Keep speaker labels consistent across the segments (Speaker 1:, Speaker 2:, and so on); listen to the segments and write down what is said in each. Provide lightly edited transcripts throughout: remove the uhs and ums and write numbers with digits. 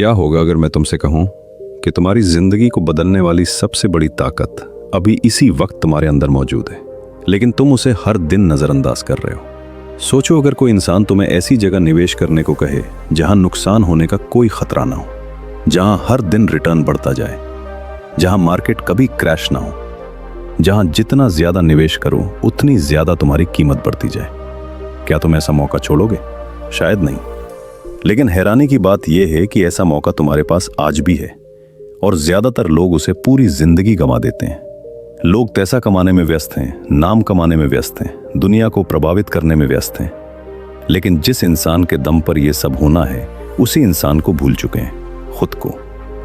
Speaker 1: क्या होगा अगर मैं तुमसे कहूं कि तुम्हारी जिंदगी को बदलने वाली सबसे बड़ी ताकत अभी इसी वक्त तुम्हारे अंदर मौजूद है, लेकिन तुम उसे हर दिन नजरअंदाज कर रहे हो। सोचो, अगर कोई इंसान तुम्हें ऐसी जगह निवेश करने को कहे जहां नुकसान होने का कोई खतरा ना हो, जहां हर दिन रिटर्न बढ़ता जाए, जहां मार्केट कभी क्रैश ना हो, जहां जितना ज्यादा निवेश करो उतनी ज्यादा तुम्हारी कीमत बढ़ती जाए, क्या तुम ऐसा मौका छोड़ोगे? शायद नहीं। लेकिन हैरानी की बात यह है कि ऐसा मौका तुम्हारे पास आज भी है, और ज्यादातर लोग उसे पूरी जिंदगी गंवा देते हैं। लोग पैसा कमाने में व्यस्त हैं, नाम कमाने में व्यस्त हैं, दुनिया को प्रभावित करने में व्यस्त हैं, लेकिन जिस इंसान के दम पर यह सब होना है उसी इंसान को भूल चुके हैं, खुद को।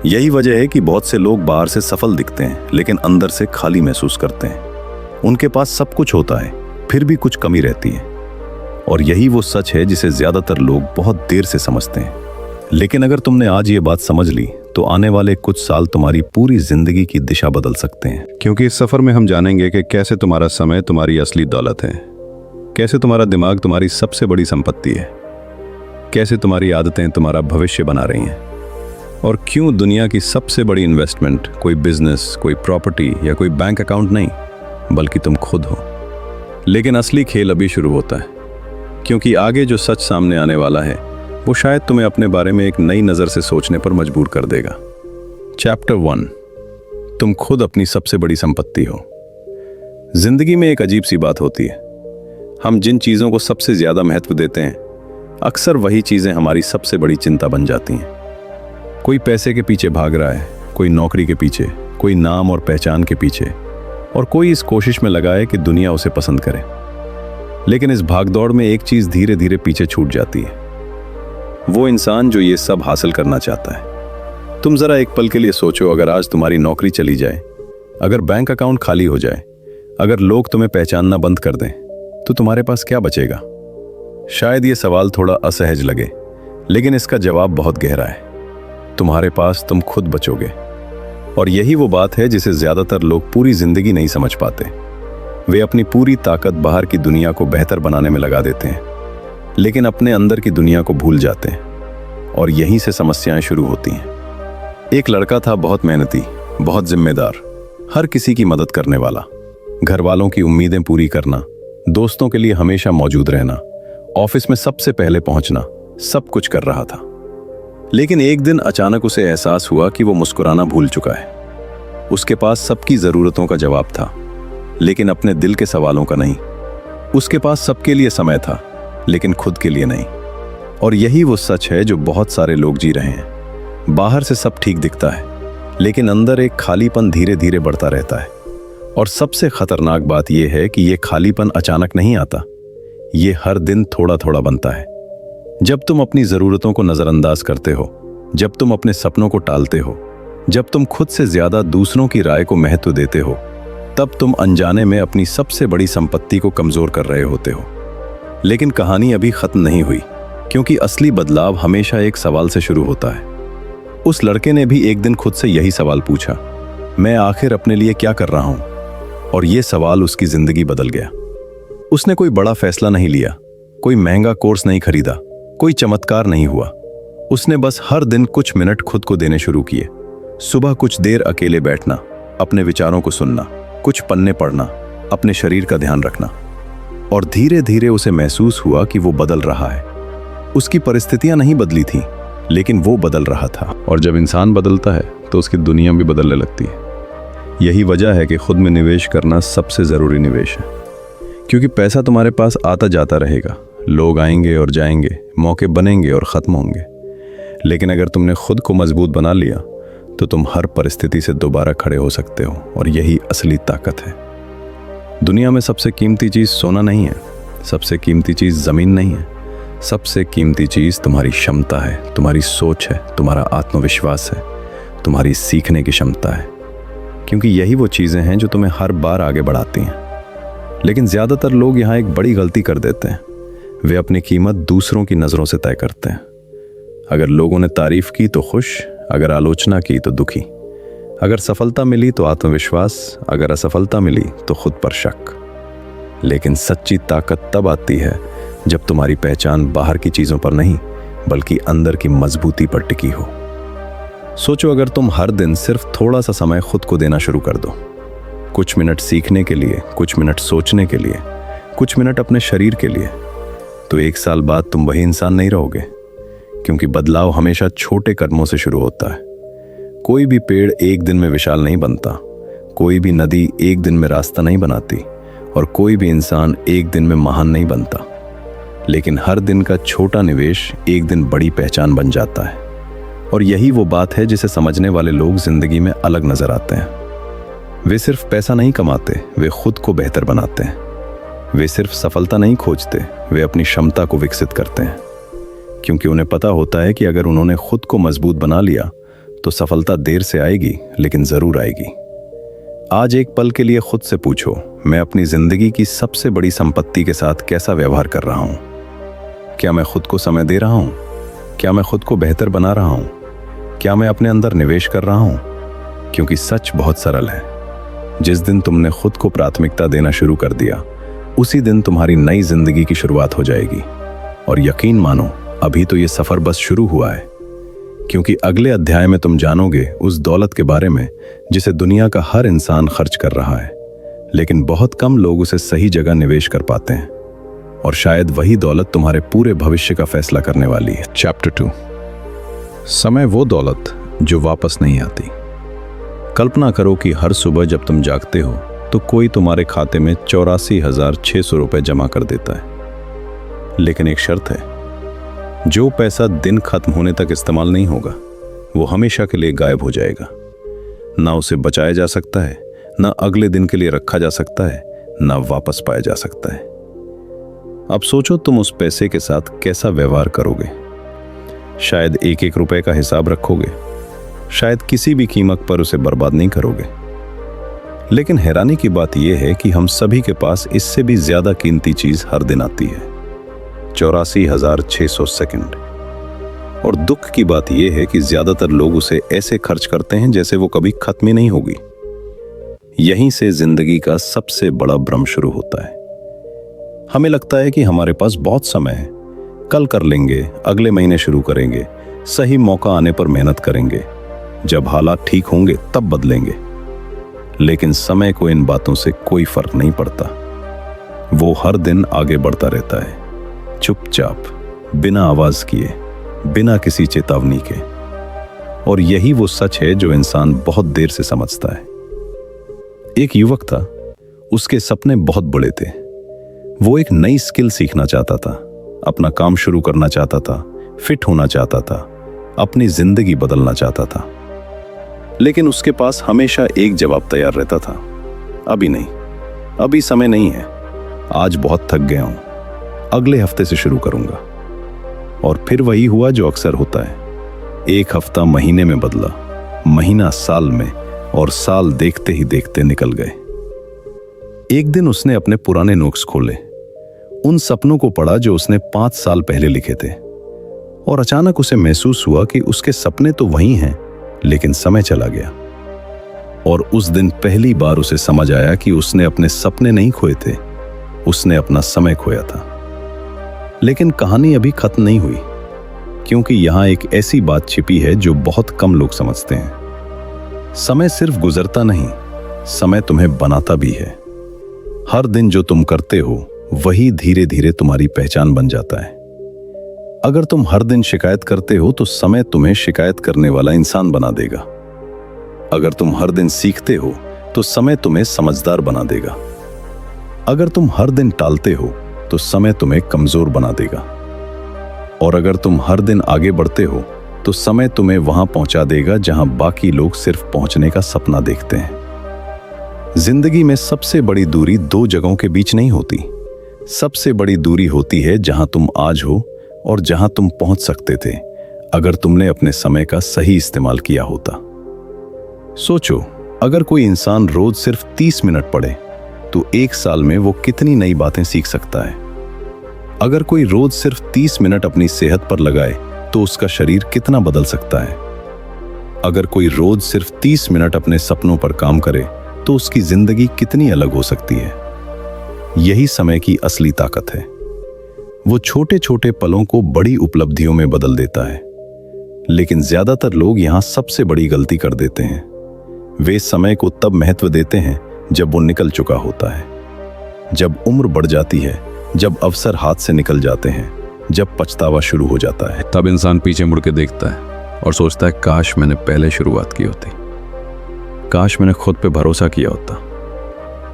Speaker 1: यही वजह है कि बहुत से लोग बाहर से सफल दिखते हैं लेकिन अंदर से खाली महसूस करते हैं। उनके पास सब कुछ होता है फिर भी कुछ कमी रहती है, और यही वो सच है जिसे ज्यादातर लोग बहुत देर से समझते हैं। लेकिन अगर तुमने आज ये बात समझ ली तो आने वाले कुछ साल तुम्हारी पूरी जिंदगी की दिशा बदल सकते हैं, क्योंकि इस सफर में हम जानेंगे कि कैसे तुम्हारा समय तुम्हारी असली दौलत है, कैसे तुम्हारा दिमाग तुम्हारी सबसे बड़ी संपत्ति है, कैसे तुम्हारी आदतें तुम्हारा भविष्य बना रही हैं, और क्यों दुनिया की सबसे बड़ी इन्वेस्टमेंट कोई बिजनेस, कोई प्रॉपर्टी या कोई बैंक अकाउंट नहीं, बल्कि तुम खुद हो। लेकिन असली खेल अभी शुरू होता है, क्योंकि आगे जो सच सामने आने वाला है वो शायद तुम्हें अपने बारे में एक नई नज़र से सोचने पर मजबूर कर देगा। चैप्टर 1, तुम खुद अपनी सबसे बड़ी संपत्ति हो। जिंदगी में एक अजीब सी बात होती है, हम जिन चीज़ों को सबसे ज़्यादा महत्व देते हैं अक्सर वही चीज़ें हमारी सबसे बड़ी चिंता बन जाती हैं। कोई पैसे के पीछे भाग रहा है, कोई नौकरी के पीछे, कोई नाम और पहचान के पीछे, और कोई इस कोशिश में लगा है कि दुनिया उसे पसंद करे। लेकिन इस भागदौड़ में एक चीज़ धीरे धीरे पीछे छूट जाती है, वो इंसान जो ये सब हासिल करना चाहता है। तुम जरा एक पल के लिए सोचो, अगर आज तुम्हारी नौकरी चली जाए, अगर बैंक अकाउंट खाली हो जाए, अगर लोग तुम्हें पहचानना बंद कर दें, तो तुम्हारे पास क्या बचेगा? शायद ये सवाल थोड़ा असहज लगे, लेकिन इसका जवाब बहुत गहरा है। तुम्हारे पास तुम खुद बचोगे, और यही वो बात है जिसे ज्यादातर लोग पूरी जिंदगी नहीं समझ पाते। वे अपनी पूरी ताकत बाहर की दुनिया को बेहतर बनाने में लगा देते हैं, लेकिन अपने अंदर की दुनिया को भूल जाते हैं, और यहीं से समस्याएं शुरू होती हैं। एक लड़का था, बहुत मेहनती, बहुत जिम्मेदार, हर किसी की मदद करने वाला, घर वालों की उम्मीदें पूरी करना, दोस्तों के लिए हमेशा मौजूद रहना, ऑफिस में सबसे पहले पहुंचना, सब कुछ कर रहा था। लेकिन एक दिन अचानक उसे एहसास हुआ कि वो मुस्कुराना भूल चुका है। उसके पास सबकी जरूरतों का जवाब था, लेकिन अपने दिल के सवालों का नहीं। उसके पास सबके लिए समय था, लेकिन खुद के लिए नहीं। और यही वो सच है जो बहुत सारे लोग जी रहे हैं। बाहर से सब ठीक दिखता है, लेकिन अंदर एक खालीपन धीरे धीरे बढ़ता रहता है। और सबसे खतरनाक बात यह है कि यह खालीपन अचानक नहीं आता, ये हर दिन थोड़ा थोड़ा बनता है। जब तुम अपनी जरूरतों को नजरअंदाज करते हो, जब तुम अपने सपनों को टालते हो, जब तुम खुद से ज्यादा दूसरों की राय को महत्व देते हो, तब तुम अनजाने में अपनी सबसे बड़ी संपत्ति को कमजोर कर रहे होते हो। लेकिन कहानी अभी खत्म नहीं हुई, क्योंकि असली बदलाव हमेशा एक सवाल से शुरू होता है। उस लड़के ने भी एक दिन खुद से यही सवाल पूछा, मैं आखिर अपने लिए क्या कर रहा हूं? और यह सवाल उसकी जिंदगी बदल गया। उसने कोई बड़ा फैसला नहीं लिया, कोई महंगा कोर्स नहीं खरीदा, कोई चमत्कार नहीं हुआ। उसने बस हर दिन कुछ मिनट खुद को देने शुरू किए। सुबह कुछ देर अकेले बैठना, अपने विचारों को सुनना, कुछ पन्ने पढ़ना, अपने शरीर का ध्यान रखना। और धीरे धीरे उसे महसूस हुआ कि वो बदल रहा है। उसकी परिस्थितियां नहीं बदली थीं, लेकिन वो बदल रहा था। और जब इंसान बदलता है तो उसकी दुनिया भी बदलने लगती है। यही वजह है कि खुद में निवेश करना सबसे ज़रूरी निवेश है, क्योंकि पैसा तुम्हारे पास आता जाता रहेगा, लोग आएंगे और जाएंगे, मौके बनेंगे और ख़त्म होंगे। लेकिन अगर तुमने खुद को मजबूत बना लिया तो तुम हर परिस्थिति से दोबारा खड़े हो सकते हो, और यही असली ताकत है। दुनिया में सबसे कीमती चीज़ सोना नहीं है, सबसे कीमती चीज़ ज़मीन नहीं है, सबसे कीमती चीज़ तुम्हारी क्षमता है, तुम्हारी सोच है, तुम्हारा आत्मविश्वास है, तुम्हारी सीखने की क्षमता है, क्योंकि यही वो चीज़ें हैं जो तुम्हें हर बार आगे बढ़ाती हैं। लेकिन ज़्यादातर लोग यहाँ एक बड़ी गलती कर देते हैं, वे अपनी कीमत दूसरों की नज़रों से तय करते हैं। अगर लोगों ने तारीफ की तो खुश, अगर आलोचना की तो दुखी, अगर सफलता मिली तो आत्मविश्वास, अगर असफलता मिली तो खुद पर शक। लेकिन सच्ची ताकत तब आती है जब तुम्हारी पहचान बाहर की चीज़ों पर नहीं, बल्कि अंदर की मजबूती पर टिकी हो। सोचो अगर तुम हर दिन सिर्फ थोड़ा सा समय खुद को देना शुरू कर दो, कुछ मिनट सीखने के लिए, कुछ मिनट सोचने के लिए, कुछ मिनट अपने शरीर के लिए, तो 1 साल बाद तुम वही इंसान नहीं रहोगे। क्योंकि बदलाव हमेशा छोटे कदमों से शुरू होता है। कोई भी पेड़ एक दिन में विशाल नहीं बनता, कोई भी नदी एक दिन में रास्ता नहीं बनाती, और कोई भी इंसान एक दिन में महान नहीं बनता। लेकिन हर दिन का छोटा निवेश एक दिन बड़ी पहचान बन जाता है। और यही वो बात है जिसे समझने वाले लोग जिंदगी में अलग नजर आते हैं। वे सिर्फ पैसा नहीं कमाते, वे खुद को बेहतर बनाते हैं। वे सिर्फ सफलता नहीं खोजते, वे अपनी क्षमता को विकसित करते हैं। क्योंकि उन्हें पता होता है कि अगर उन्होंने खुद को मजबूत बना लिया तो सफलता देर से आएगी, लेकिन जरूर आएगी। आज एक पल के लिए खुद से पूछो, मैं अपनी जिंदगी की सबसे बड़ी संपत्ति के साथ कैसा व्यवहार कर रहा हूं? क्या मैं खुद को समय दे रहा हूं? क्या मैं खुद को बेहतर बना रहा हूं? क्या मैं अपने अंदर निवेश कर रहा हूं? क्योंकि सच बहुत सरल है, जिस दिन तुमने खुद को प्राथमिकता देना शुरू कर दिया, उसी दिन तुम्हारी नई जिंदगी की शुरुआत हो जाएगी। और यकीन मानो, अभी तो ये सफर बस शुरू हुआ है। क्योंकि अगले अध्याय में तुम जानोगे उस दौलत के बारे में जिसे दुनिया का हर इंसान खर्च कर रहा है, लेकिन बहुत कम लोग उसे सही जगह निवेश कर पाते हैं। और शायद वही दौलत तुम्हारे पूरे भविष्य का फैसला करने वाली है। चैप्टर 2, समय वो दौलत जो वापस नहीं आती। कल्पना करो कि हर सुबह जब तुम जागते हो तो कोई तुम्हारे खाते में 84,600 रुपए जमा कर देता है। लेकिन एक शर्त है, जो पैसा दिन खत्म होने तक इस्तेमाल नहीं होगा, वो हमेशा के लिए गायब हो जाएगा। ना उसे बचाया जा सकता है, ना अगले दिन के लिए रखा जा सकता है, ना वापस पाया जा सकता है। अब सोचो तुम उस पैसे के साथ कैसा व्यवहार करोगे। शायद एक एक रुपए का हिसाब रखोगे, शायद किसी भी कीमत पर उसे बर्बाद नहीं करोगे। लेकिन हैरानी की बात यह है कि हम सभी के पास इससे भी ज्यादा कीमती चीज हर दिन आती है, 84,600 सेकंड। और दुख की बात यह है कि ज्यादातर लोग उसे ऐसे खर्च करते हैं जैसे वो कभी खत्म ही नहीं होगी। यहीं से जिंदगी का सबसे बड़ा भ्रम शुरू होता है। हमें लगता है कि हमारे पास बहुत समय है, कल कर लेंगे, अगले महीने शुरू करेंगे, सही मौका आने पर मेहनत करेंगे, जब हालात ठीक होंगे तब बदलेंगे। लेकिन समय को इन बातों से कोई फर्क नहीं पड़ता। वो हर दिन आगे बढ़ता रहता है, चुपचाप, बिना आवाज किए, बिना किसी चेतावनी के। और यही वो सच है जो इंसान बहुत देर से समझता है। एक युवक था, उसके सपने बहुत बड़े थे। वो एक नई स्किल सीखना चाहता था, अपना काम शुरू करना चाहता था, फिट होना चाहता था, अपनी जिंदगी बदलना चाहता था। लेकिन उसके पास हमेशा एक जवाब तैयार रहता था, अभी नहीं, अभी समय नहीं है, आज बहुत थक गया हूं, अगले हफ्ते से शुरू करूंगा। और फिर वही हुआ जो अक्सर होता है। एक हफ्ता महीने में बदला, महीना साल में, और साल देखते ही देखते निकल गए। एक दिन उसने अपने पुराने नोट्स खोले, उन सपनों को पढ़ा जो उसने 5 साल पहले लिखे थे। और अचानक उसे महसूस हुआ कि उसके सपने तो वही हैं, लेकिन समय चला गया। और उस दिन पहली बार उसे समझ आया कि उसने अपने सपने नहीं खोए थे, उसने अपना समय खोया था। लेकिन कहानी अभी खत्म नहीं हुई, क्योंकि यहां एक ऐसी बात छिपी है जो बहुत कम लोग समझते हैं। समय सिर्फ गुजरता नहीं, समय तुम्हें बनाता भी है। हर दिन जो तुम करते हो वही धीरे धीरे तुम्हारी पहचान बन जाता है। अगर तुम हर दिन शिकायत करते हो तो समय तुम्हें शिकायत करने वाला इंसान बना देगा। अगर तुम हर दिन सीखते हो तो समय तुम्हें समझदार बना देगा। अगर तुम हर दिन टालते हो तो समय तुम्हें कमजोर बना देगा। और अगर तुम हर दिन आगे बढ़ते हो तो समय तुम्हें वहां पहुंचा देगा जहां बाकी लोग सिर्फ पहुंचने का सपना देखते हैं। जिंदगी में सबसे बड़ी दूरी 2 जगहों के बीच नहीं होती। सबसे बड़ी दूरी होती है जहां तुम आज हो और जहां तुम पहुंच सकते थे अगर तुमने अपने समय का सही इस्तेमाल किया होता। सोचो, अगर कोई इंसान रोज सिर्फ 30 मिनट पढ़े तो 1 साल में वो कितनी नई बातें सीख सकता है। अगर कोई रोज सिर्फ 30 मिनट अपनी सेहत पर लगाए तो उसका शरीर कितना बदल सकता है। अगर कोई रोज सिर्फ 30 मिनट अपने सपनों पर काम करे तो उसकी जिंदगी कितनी अलग हो सकती है। यही समय की असली ताकत है। वो छोटे छोटे पलों को बड़ी उपलब्धियों में बदल देता है। लेकिन ज्यादातर लोग यहां सबसे बड़ी गलती कर देते हैं। वे समय को तब महत्व देते हैं जब वो निकल चुका होता है, जब उम्र बढ़ जाती है, जब अवसर हाथ से निकल जाते हैं, जब पछतावा शुरू हो जाता है।
Speaker 2: तब इंसान पीछे मुड़ के देखता है और सोचता है काश मैंने पहले शुरुआत की होती, काश मैंने खुद पे भरोसा किया होता,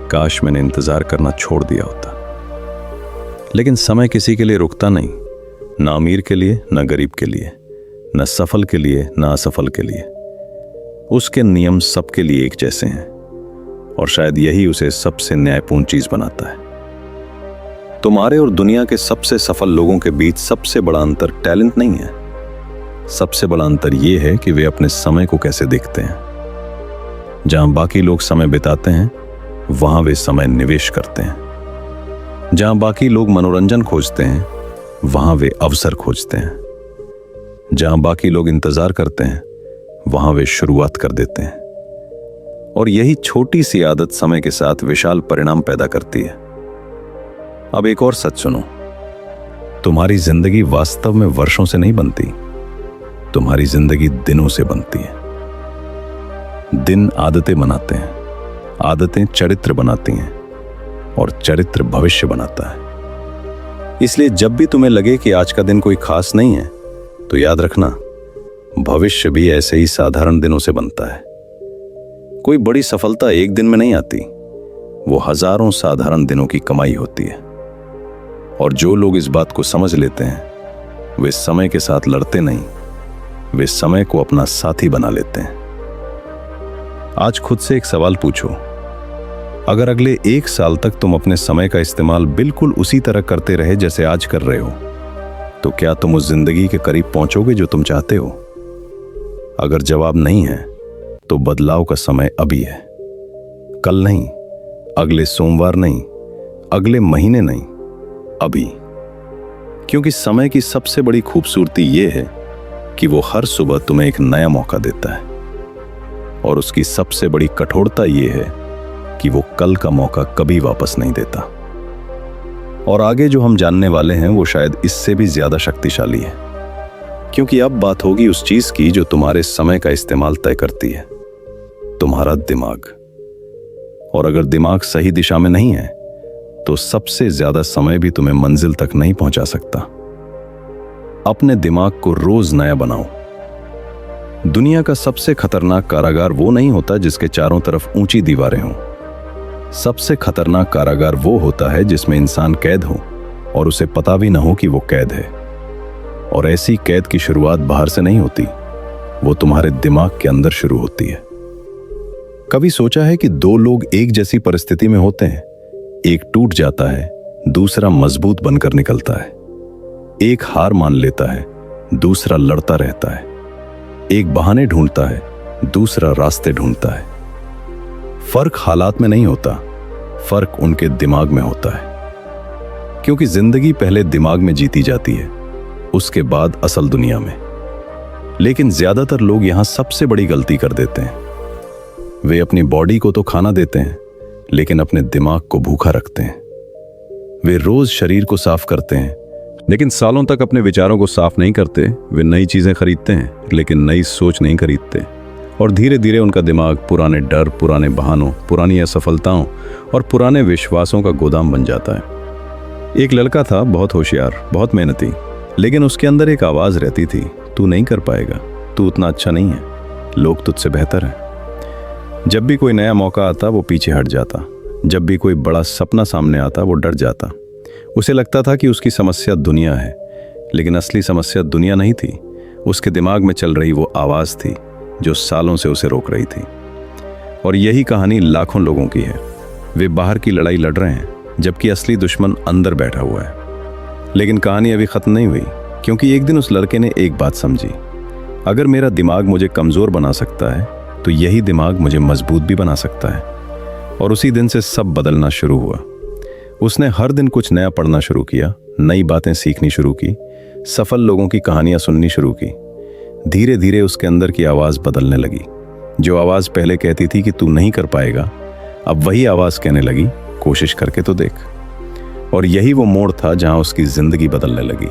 Speaker 2: काश मैंने इंतजार करना छोड़ दिया होता। लेकिन समय किसी के लिए रुकता नहीं, ना अमीर के लिए, ना गरीब के लिए, न सफल के लिए, ना असफल के लिए। उसके नियम सबके लिए एक जैसे हैं और शायद यही उसे सबसे न्यायपूर्ण चीज बनाता है। तुम्हारे और दुनिया के सबसे सफल लोगों के बीच सबसे बड़ा अंतर टैलेंट नहीं है, सबसे बड़ा अंतर यह है कि वे अपने समय को कैसे देखते हैं। जहां बाकी लोग समय बिताते हैं, वहां वे समय निवेश करते हैं। जहां बाकी लोग मनोरंजन खोजते हैं, वहां वे अवसर खोजते हैं। जहां बाकी लोग इंतजार करते हैं, वहां वे शुरुआत कर देते हैं। और यही छोटी सी आदत समय के साथ विशाल परिणाम पैदा करती है। अब एक और सच सुनो, तुम्हारी जिंदगी वास्तव में वर्षों से नहीं बनती, तुम्हारी जिंदगी दिनों से बनती है। दिन आदतें बनाते हैं, आदतें चरित्र बनाती हैं और चरित्र भविष्य बनाता है। इसलिए जब भी तुम्हें लगे कि आज का दिन कोई खास नहीं है, तो याद रखना, भविष्य भी ऐसे ही साधारण दिनों से बनता है। कोई बड़ी सफलता एक दिन में नहीं आती, वो हजारों साधारण दिनों की कमाई होती है। और जो लोग इस बात को समझ लेते हैं, वे समय के साथ लड़ते नहीं, वे समय को अपना साथी बना लेते हैं। आज खुद से एक सवाल पूछो, अगर अगले 1 साल तक तुम अपने समय का इस्तेमाल बिल्कुल उसी तरह करते रहे जैसे आज कर रहे हो, तो क्या तुम उस जिंदगी के करीब पहुंचोगे जो तुम चाहते हो? अगर जवाब नहीं है, तो बदलाव का समय अभी है। कल नहीं, अगले सोमवार नहीं, अगले महीने नहीं, अभी। क्योंकि समय की सबसे बड़ी खूबसूरती यह है कि वो हर सुबह तुम्हें एक नया मौका देता है, और उसकी सबसे बड़ी कठोरता यह है कि वो कल का मौका कभी वापस नहीं देता। और आगे जो हम जानने वाले हैं वो शायद इससे भी ज्यादा शक्तिशाली है, क्योंकि अब बात होगी उस चीज की जो तुम्हारे समय का इस्तेमाल तय करती है, तुम्हारा दिमाग। और अगर दिमाग सही दिशा में नहीं है, तो सबसे ज्यादा समय भी तुम्हें मंजिल तक नहीं पहुंचा सकता। अपने दिमाग को रोज नया बनाओ। दुनिया का सबसे खतरनाक कारागार वो नहीं होता जिसके चारों तरफ ऊंची दीवारें हों। सबसे खतरनाक कारागार वो होता है जिसमें इंसान कैद हो और उसे पता भी ना हो कि वो कैद है। और ऐसी कैद की शुरुआत बाहर से नहीं होती, वो तुम्हारे दिमाग के अंदर शुरू होती है। कभी सोचा है कि 2 लोग एक जैसी परिस्थिति में होते हैं, एक टूट जाता है, दूसरा मजबूत बनकर निकलता है। एक हार मान लेता है, दूसरा लड़ता रहता है। एक बहाने ढूंढता है, दूसरा रास्ते ढूंढता है। फर्क हालात में नहीं होता, फर्क उनके दिमाग में होता है। क्योंकि जिंदगी पहले दिमाग में जीती जाती है, उसके बाद असल दुनिया में। लेकिन ज्यादातर लोग यहां सबसे बड़ी गलती कर देते हैं। वे अपनी बॉडी को तो खाना देते हैं, लेकिन अपने दिमाग को भूखा रखते हैं। वे रोज शरीर को साफ करते हैं, लेकिन सालों तक अपने विचारों को साफ नहीं करते। वे नई चीजें खरीदते हैं, लेकिन नई सोच नहीं खरीदते। और धीरे धीरे उनका दिमाग पुराने डर, पुराने बहानों, पुरानी असफलताओं और पुराने विश्वासों का गोदाम बन जाता है। एक लड़का था, बहुत होशियार, बहुत मेहनती, लेकिन उसके अंदर एक आवाज रहती थी, तू नहीं कर पाएगा, तू उतना अच्छा नहीं है, लोग तुझसे बेहतर हैं। जब भी कोई नया मौका आता, वो पीछे हट जाता। जब भी कोई बड़ा सपना सामने आता, वो डर जाता। उसे लगता था कि उसकी समस्या दुनिया है, लेकिन असली समस्या दुनिया नहीं थी। उसके दिमाग में चल रही वो आवाज थी जो सालों से उसे रोक रही थी। और यही कहानी लाखों लोगों की है। वे बाहर की लड़ाई लड़ रहे हैं, जबकि असली दुश्मन अंदर बैठा हुआ है। लेकिन कहानी अभी खत्म नहीं हुई, क्योंकि एक दिन उस लड़के ने एक बात समझी, अगर मेरा दिमाग मुझे कमजोर बना सकता है, तो यही दिमाग मुझे मजबूत भी बना सकता है। और उसी दिन से सब बदलना शुरू हुआ। उसने हर दिन कुछ नया पढ़ना शुरू किया, नई बातें सीखनी शुरू की, सफल लोगों की कहानियां सुननी शुरू की। धीरे धीरे उसके अंदर की आवाज बदलने लगी। जो आवाज पहले कहती थी कि तू नहीं कर पाएगा, अब वही आवाज कहने लगी, कोशिश करके तो देख। और यही वो मोड़ था जहां उसकी जिंदगी बदलने लगी।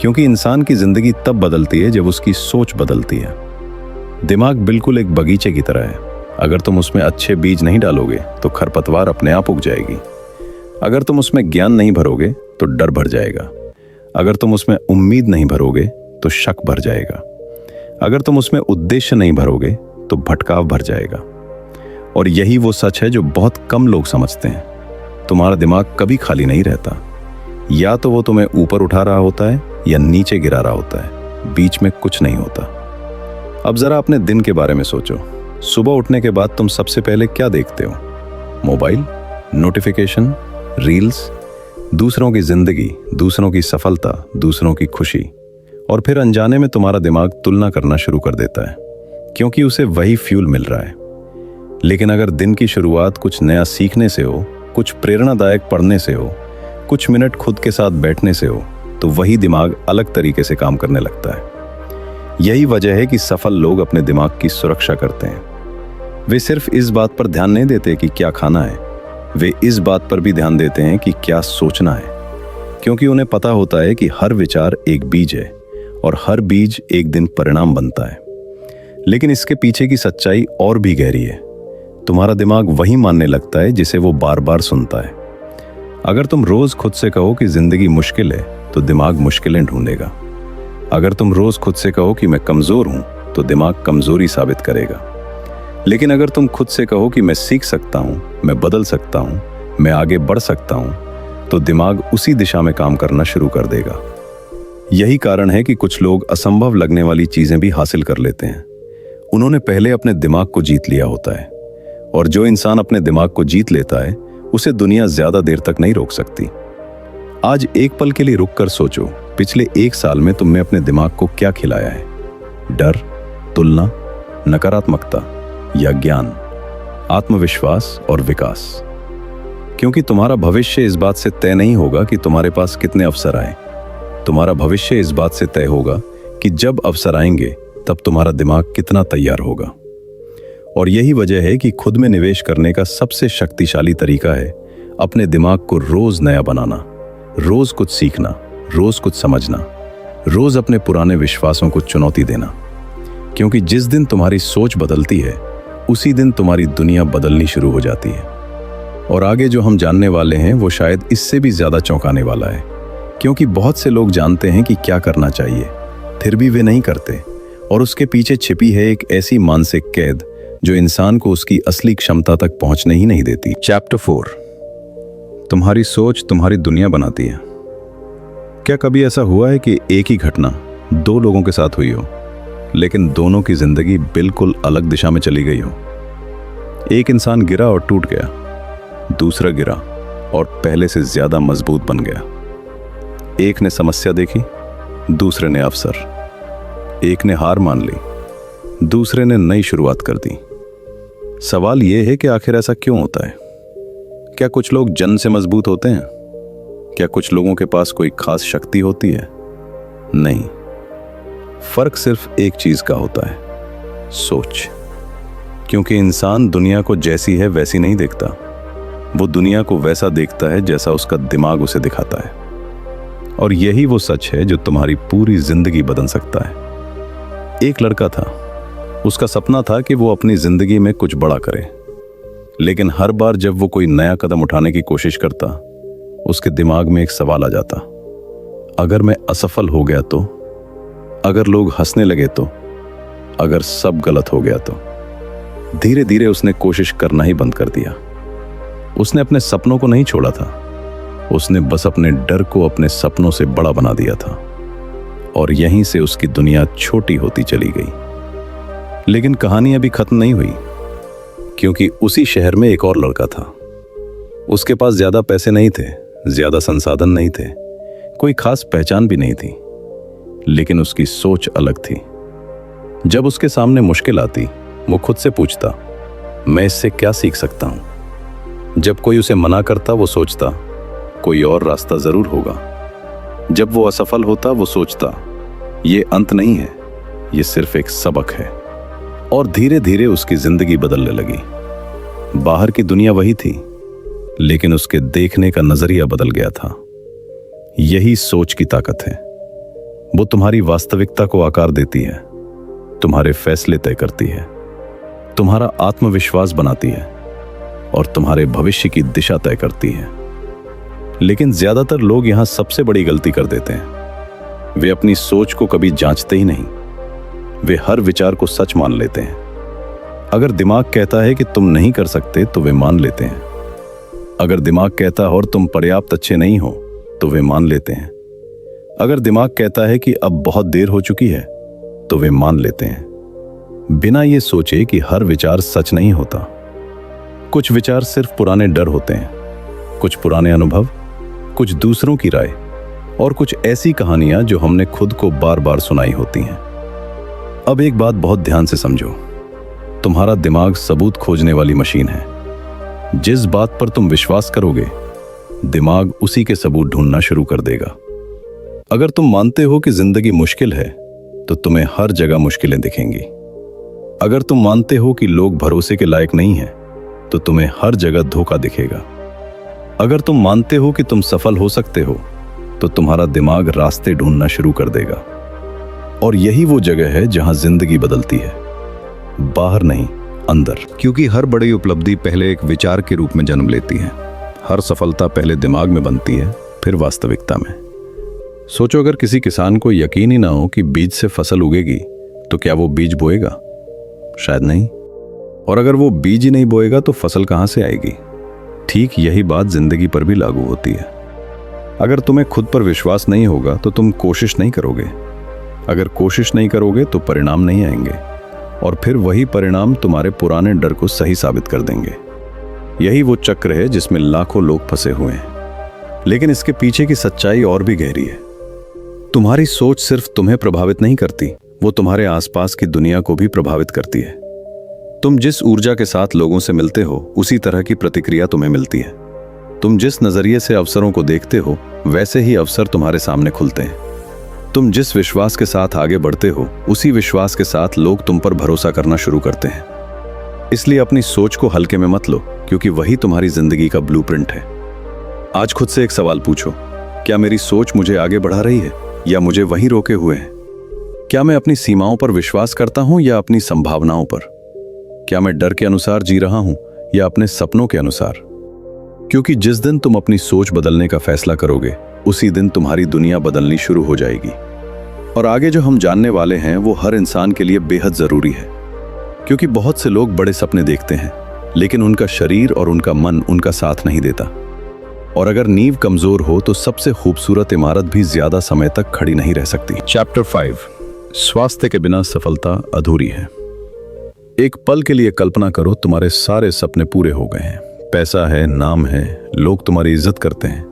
Speaker 1: क्योंकि इंसान की जिंदगी तब बदलती है जब उसकी सोच बदलती है। दिमाग बिल्कुल एक बगीचे की तरह है। अगर तुम उसमें अच्छे बीज नहीं डालोगे तो खरपतवार अपने आप उग जाएगी। अगर तुम उसमें ज्ञान नहीं भरोगे तो डर भर जाएगा। अगर तुम उसमें उम्मीद नहीं भरोगे तो शक भर जाएगा। अगर तुम उसमें उद्देश्य नहीं भरोगे तो भटकाव भर जाएगा। और यही वो सच है जो बहुत कम लोग समझते हैं। तुम्हारा दिमाग कभी खाली नहीं रहता। या तो वो तुम्हें ऊपर उठा रहा होता है या नीचे गिरा रहा होता है, बीच में कुछ नहीं होता। अब जरा अपने दिन के बारे में सोचो। सुबह उठने के बाद तुम सबसे पहले क्या देखते हो? मोबाइल, नोटिफिकेशन, रील्स, दूसरों की जिंदगी, दूसरों की सफलता, दूसरों की खुशी। और फिर अनजाने में तुम्हारा दिमाग तुलना करना शुरू कर देता है, क्योंकि उसे वही फ्यूल मिल रहा है। लेकिन अगर दिन की शुरुआत कुछ नया सीखने से हो, कुछ प्रेरणादायक पढ़ने से हो, कुछ मिनट खुद के साथ बैठने से हो, तो वही दिमाग अलग तरीके से काम करने लगता है। यही वजह है कि सफल लोग अपने दिमाग की सुरक्षा करते हैं। वे सिर्फ इस बात पर ध्यान नहीं देते कि क्या खाना है, वे इस बात पर भी ध्यान देते हैं कि क्या सोचना है, क्योंकि उन्हें पता होता है कि हर विचार एक बीज है और हर बीज एक दिन परिणाम बनता है। लेकिन इसके पीछे की सच्चाई और भी गहरी है। तुम्हारा दिमाग वही मानने लगता है जिसे वो बार बार सुनता है। अगर तुम रोज खुद से कहो कि जिंदगी मुश्किल है तो दिमाग मुश्किलें ढूंढेगा। अगर तुम रोज खुद से कहो कि मैं कमजोर हूं तो दिमाग कमजोरी साबित करेगा। लेकिन अगर तुम खुद से कहो कि मैं सीख सकता हूं, मैं बदल सकता हूं, मैं आगे बढ़ सकता हूं, तो दिमाग उसी दिशा में काम करना शुरू कर देगा। यही कारण है कि कुछ लोग असंभव लगने वाली चीजें भी हासिल कर लेते हैं। उन्होंने पहले अपने दिमाग को जीत लिया होता है। और जो इंसान अपने दिमाग को जीत लेता है उसे दुनिया ज्यादा देर तक नहीं रोक सकती। आज एक पल के लिए रुक कर सोचो, पिछले 1 साल में तुमने अपने दिमाग को क्या खिलाया है? डर, तुलना, नकारात्मकता या ज्ञान, आत्मविश्वास और विकास? क्योंकि तुम्हारा भविष्य इस बात से तय नहीं होगा कि तुम्हारे पास कितने अवसर आए। तुम्हारा भविष्य इस बात से तय होगा कि जब अवसर आएंगे तब तुम्हारा दिमाग कितना तैयार होगा। और यही वजह है कि खुद में निवेश करने का सबसे शक्तिशाली तरीका है अपने दिमाग को रोज नया बनाना, रोज कुछ सीखना, रोज कुछ समझना, रोज अपने पुराने विश्वासों को चुनौती देना। क्योंकि जिस दिन तुम्हारी सोच बदलती है उसी दिन तुम्हारी दुनिया बदलनी शुरू हो जाती है। और आगे जो हम जानने वाले हैं वो शायद इससे भी ज्यादा चौंकाने वाला है, क्योंकि बहुत से लोग जानते हैं कि क्या करना चाहिए, फिर भी वे नहीं करते। और उसके पीछे छिपी है एक ऐसी मानसिक कैद जो इंसान को उसकी असली क्षमता तक पहुंचने ही नहीं देती। चैप्टर 4, तुम्हारी सोच तुम्हारी दुनिया बनाती है। क्या कभी ऐसा हुआ है कि एक ही घटना 2 लोगों के साथ हुई हो, लेकिन दोनों की जिंदगी बिल्कुल अलग दिशा में चली गई हो? एक इंसान गिरा और टूट गया, दूसरा गिरा और पहले से ज्यादा मजबूत बन गया। एक ने समस्या देखी, दूसरे ने अवसर। एक ने हार मान ली, दूसरे ने नई शुरुआत कर दी। सवाल यह है कि आखिर ऐसा क्यों होता है? क्या कुछ लोग जन्म से मजबूत होते हैं? क्या कुछ लोगों के पास कोई खास शक्ति होती है? नहीं, फर्क सिर्फ एक चीज का होता है, सोच। क्योंकि इंसान दुनिया को जैसी है वैसी नहीं देखता, वो दुनिया को वैसा देखता है जैसा उसका दिमाग उसे दिखाता है। और यही वो सच है जो तुम्हारी पूरी जिंदगी बदल सकता है। एक लड़का था, उसका सपना था कि वो अपनी जिंदगी में कुछ बड़ा करे, लेकिन हर बार जब वो कोई नया कदम उठाने की कोशिश करता, उसके दिमाग में एक सवाल आ जाता, अगर मैं असफल हो गया तो? अगर लोग हंसने लगे तो? अगर सब गलत हो गया तो? धीरे धीरे उसने कोशिश करना ही बंद कर दिया। उसने अपने सपनों को नहीं छोड़ा था, उसने बस अपने डर को अपने सपनों से बड़ा बना दिया था। और यहीं से उसकी दुनिया छोटी होती चली गई। लेकिन कहानी अभी खत्म नहीं हुई, क्योंकि उसी शहर में एक और लड़का था। उसके पास ज्यादा पैसे नहीं थे, ज्यादा संसाधन नहीं थे, कोई खास पहचान भी नहीं थी, लेकिन उसकी सोच अलग थी। जब उसके सामने मुश्किल आती, वो खुद से पूछता, मैं इससे क्या सीख सकता हूं? जब कोई उसे मना करता, वो सोचता, कोई और रास्ता जरूर होगा। जब वो असफल होता, वो सोचता, ये अंत नहीं है, ये सिर्फ एक सबक है। और धीरे धीरे उसकी जिंदगी बदलने लगी। बाहर की दुनिया वही थी, लेकिन उसके देखने का नजरिया बदल गया था। यही सोच की ताकत है। वो तुम्हारी वास्तविकता को आकार देती है, तुम्हारे फैसले तय करती है, तुम्हारा आत्मविश्वास बनाती है और तुम्हारे भविष्य की दिशा तय करती है। लेकिन ज्यादातर लोग यहां सबसे बड़ी गलती कर देते हैं। वे अपनी सोच को कभी जांचते ही नहीं। वे हर विचार को सच मान लेते हैं। अगर दिमाग कहता है कि तुम नहीं कर सकते तो वे मान लेते हैं। अगर दिमाग कहता है और तुम पर्याप्त अच्छे नहीं हो तो वे मान लेते हैं। अगर दिमाग कहता है कि अब बहुत देर हो चुकी है तो वे मान लेते हैं, बिना ये सोचे कि हर विचार सच नहीं होता। कुछ विचार सिर्फ पुराने डर होते हैं, कुछ पुराने अनुभव, कुछ दूसरों की राय और कुछ ऐसी कहानियां जो हमने खुद को बार बार सुनाई होती हैं। अब एक बात बहुत ध्यान से समझो, तुम्हारा दिमाग सबूत खोजने वाली मशीन है। जिस बात पर तुम विश्वास करोगे, दिमाग उसी के सबूत ढूंढना शुरू कर देगा। अगर तुम मानते हो कि जिंदगी मुश्किल है तो तुम्हें हर जगह मुश्किलें दिखेंगी। अगर तुम मानते हो कि लोग भरोसे के लायक नहीं हैं तो तुम्हें हर जगह धोखा दिखेगा। अगर तुम मानते हो कि तुम सफल हो सकते हो तो तुम्हारा दिमाग रास्ते ढूंढना शुरू कर देगा। और यही वो जगह है जहां जिंदगी बदलती है, बाहर नहीं, अंदर। क्योंकि हर बड़ी उपलब्धि पहले एक विचार के रूप में जन्म लेती है। हर सफलता पहले दिमाग में बनती है, फिर वास्तविकता में। सोचो, अगर किसी किसान को यकीन ही ना हो कि बीज से फसल उगेगी तो क्या वो बीज बोएगा? शायद नहीं। और अगर वो बीज ही नहीं बोएगा तो फसल कहां से आएगी? ठीक यही बात जिंदगी पर भी लागू होती है। अगर तुम्हें खुद पर विश्वास नहीं होगा तो तुम कोशिश नहीं करोगे। अगर कोशिश नहीं करोगे तो परिणाम नहीं आएंगे और फिर वही परिणाम तुम्हारे पुराने डर को सही साबित कर देंगे। यही वो चक्र है जिसमें लाखों लोग फंसे हुए हैं। लेकिन इसके पीछे की सच्चाई और भी गहरी है। तुम्हारी सोच सिर्फ तुम्हें प्रभावित नहीं करती, वो तुम्हारे आसपास की दुनिया को भी प्रभावित करती है। तुम जिस ऊर्जा के साथ लोगों से मिलते हो उसी तरह की प्रतिक्रिया तुम्हें मिलती है। तुम जिस नजरिए से अवसरों को देखते हो वैसे ही अवसर तुम्हारे सामने खुलते हैं। तुम जिस विश्वास के साथ आगे बढ़ते हो उसी विश्वास के साथ लोग तुम पर भरोसा करना शुरू करते हैं। इसलिए अपनी सोच को हल्के में मत लो, क्योंकि वही तुम्हारी जिंदगी का ब्लूप्रिंट है। आज खुद से एक सवाल पूछो, क्या मेरी सोच मुझे आगे बढ़ा रही है या मुझे वहीं रोके हुए है? क्या मैं अपनी सीमाओं पर विश्वास करता हूं या अपनी संभावनाओं पर? क्या मैं डर के अनुसार जी रहा हूं या अपने सपनों के अनुसार? क्योंकि जिस दिन तुम अपनी सोच बदलने का फैसला करोगे उसी दिन तुम्हारी दुनिया बदलनी शुरू हो जाएगी। और आगे जो हम जानने वाले हैं वो हर इंसान के लिए बेहद जरूरी है, क्योंकि बहुत से लोग बड़े सपने देखते हैं लेकिन उनका शरीर और उनका मन उनका साथ नहीं देता। और अगर नींव कमजोर हो तो सबसे खूबसूरत इमारत भी ज्यादा समय तक खड़ी नहीं रह सकती। चैप्टर 5, स्वास्थ्य के बिना सफलता अधूरी है। एक पल के लिए कल्पना करो, तुम्हारे सारे सपने पूरे हो गए हैं। पैसा है, नाम है, लोग तुम्हारी इज्जत करते हैं।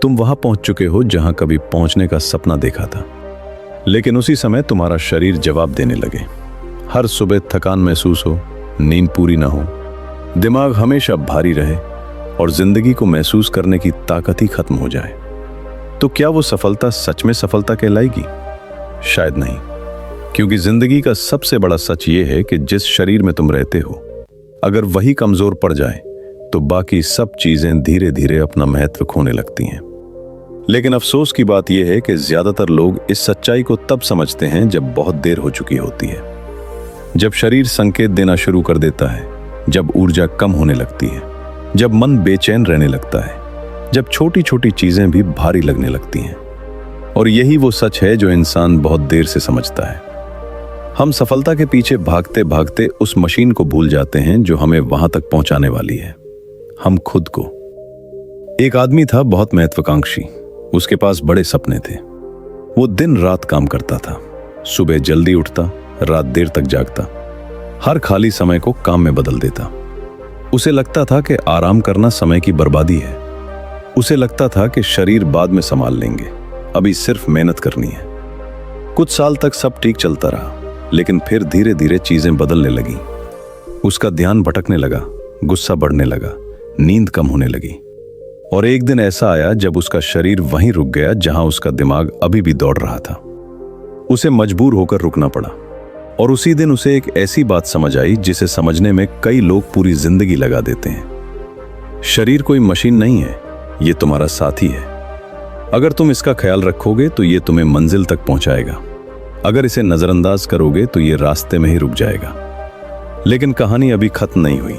Speaker 1: तुम वहां पहुंच चुके हो जहां कभी पहुंचने का सपना देखा था। लेकिन उसी समय तुम्हारा शरीर जवाब देने लगे। हर सुबह थकान महसूस हो, नींद पूरी ना हो, दिमाग हमेशा भारी रहे और जिंदगी को महसूस करने की ताकत ही खत्म हो जाए। तो क्या वो सफलता सच में सफलता कहलाएगी? शायद नहीं, क्योंकि जिंदगी का सबसे बड़ा सच ये है कि जिस शरीर में तुम रहते हो अगर वही कमजोर पड़ जाए तो बाकी सब चीजें धीरे धीरे अपना महत्व खोने लगती हैं। लेकिन अफसोस की बात यह है कि ज्यादातर लोग इस सच्चाई को तब समझते हैं जब बहुत देर हो चुकी होती है, जब शरीर संकेत देना शुरू कर देता है, जब ऊर्जा कम होने लगती है, जब मन बेचैन रहने लगता है, जब छोटी छोटी चीजें भी भारी लगने लगती हैं। और यही वो सच है जो इंसान बहुत देर से समझता है। हम सफलता के पीछे भागते भागते उस मशीन को भूल जाते हैं जो हमें वहां तक पहुंचाने वाली है, हम खुद को। एक आदमी था बहुत महत्वाकांक्षी, उसके पास बड़े सपने थे। वो दिन रात काम करता था, सुबह जल्दी उठता, रात देर तक जागता, हर खाली समय को काम में बदल देता। उसे लगता था कि आराम करना समय की बर्बादी है। उसे लगता था कि शरीर बाद में संभाल लेंगे, अभी सिर्फ मेहनत करनी है। कुछ साल तक सब ठीक चलता रहा, लेकिन फिर धीरे धीरे चीजें बदलने लगी। उसका ध्यान भटकने लगा, गुस्सा बढ़ने लगा, नींद कम होने लगी। और एक दिन ऐसा आया जब उसका शरीर वहीं रुक गया जहां उसका दिमाग अभी भी दौड़ रहा था। उसे मजबूर होकर रुकना पड़ा। और उसी दिन उसे एक ऐसी बात समझ आई जिसे समझने में कई लोग पूरी जिंदगी लगा देते हैं। शरीर कोई मशीन नहीं है, ये तुम्हारा साथी है। अगर तुम इसका ख्याल रखोगे तो ये तुम्हें मंजिल तक पहुंचाएगा, अगर इसे नजरअंदाज करोगे तो ये रास्ते में ही रुक जाएगा। लेकिन कहानी अभी खत्म नहीं हुई,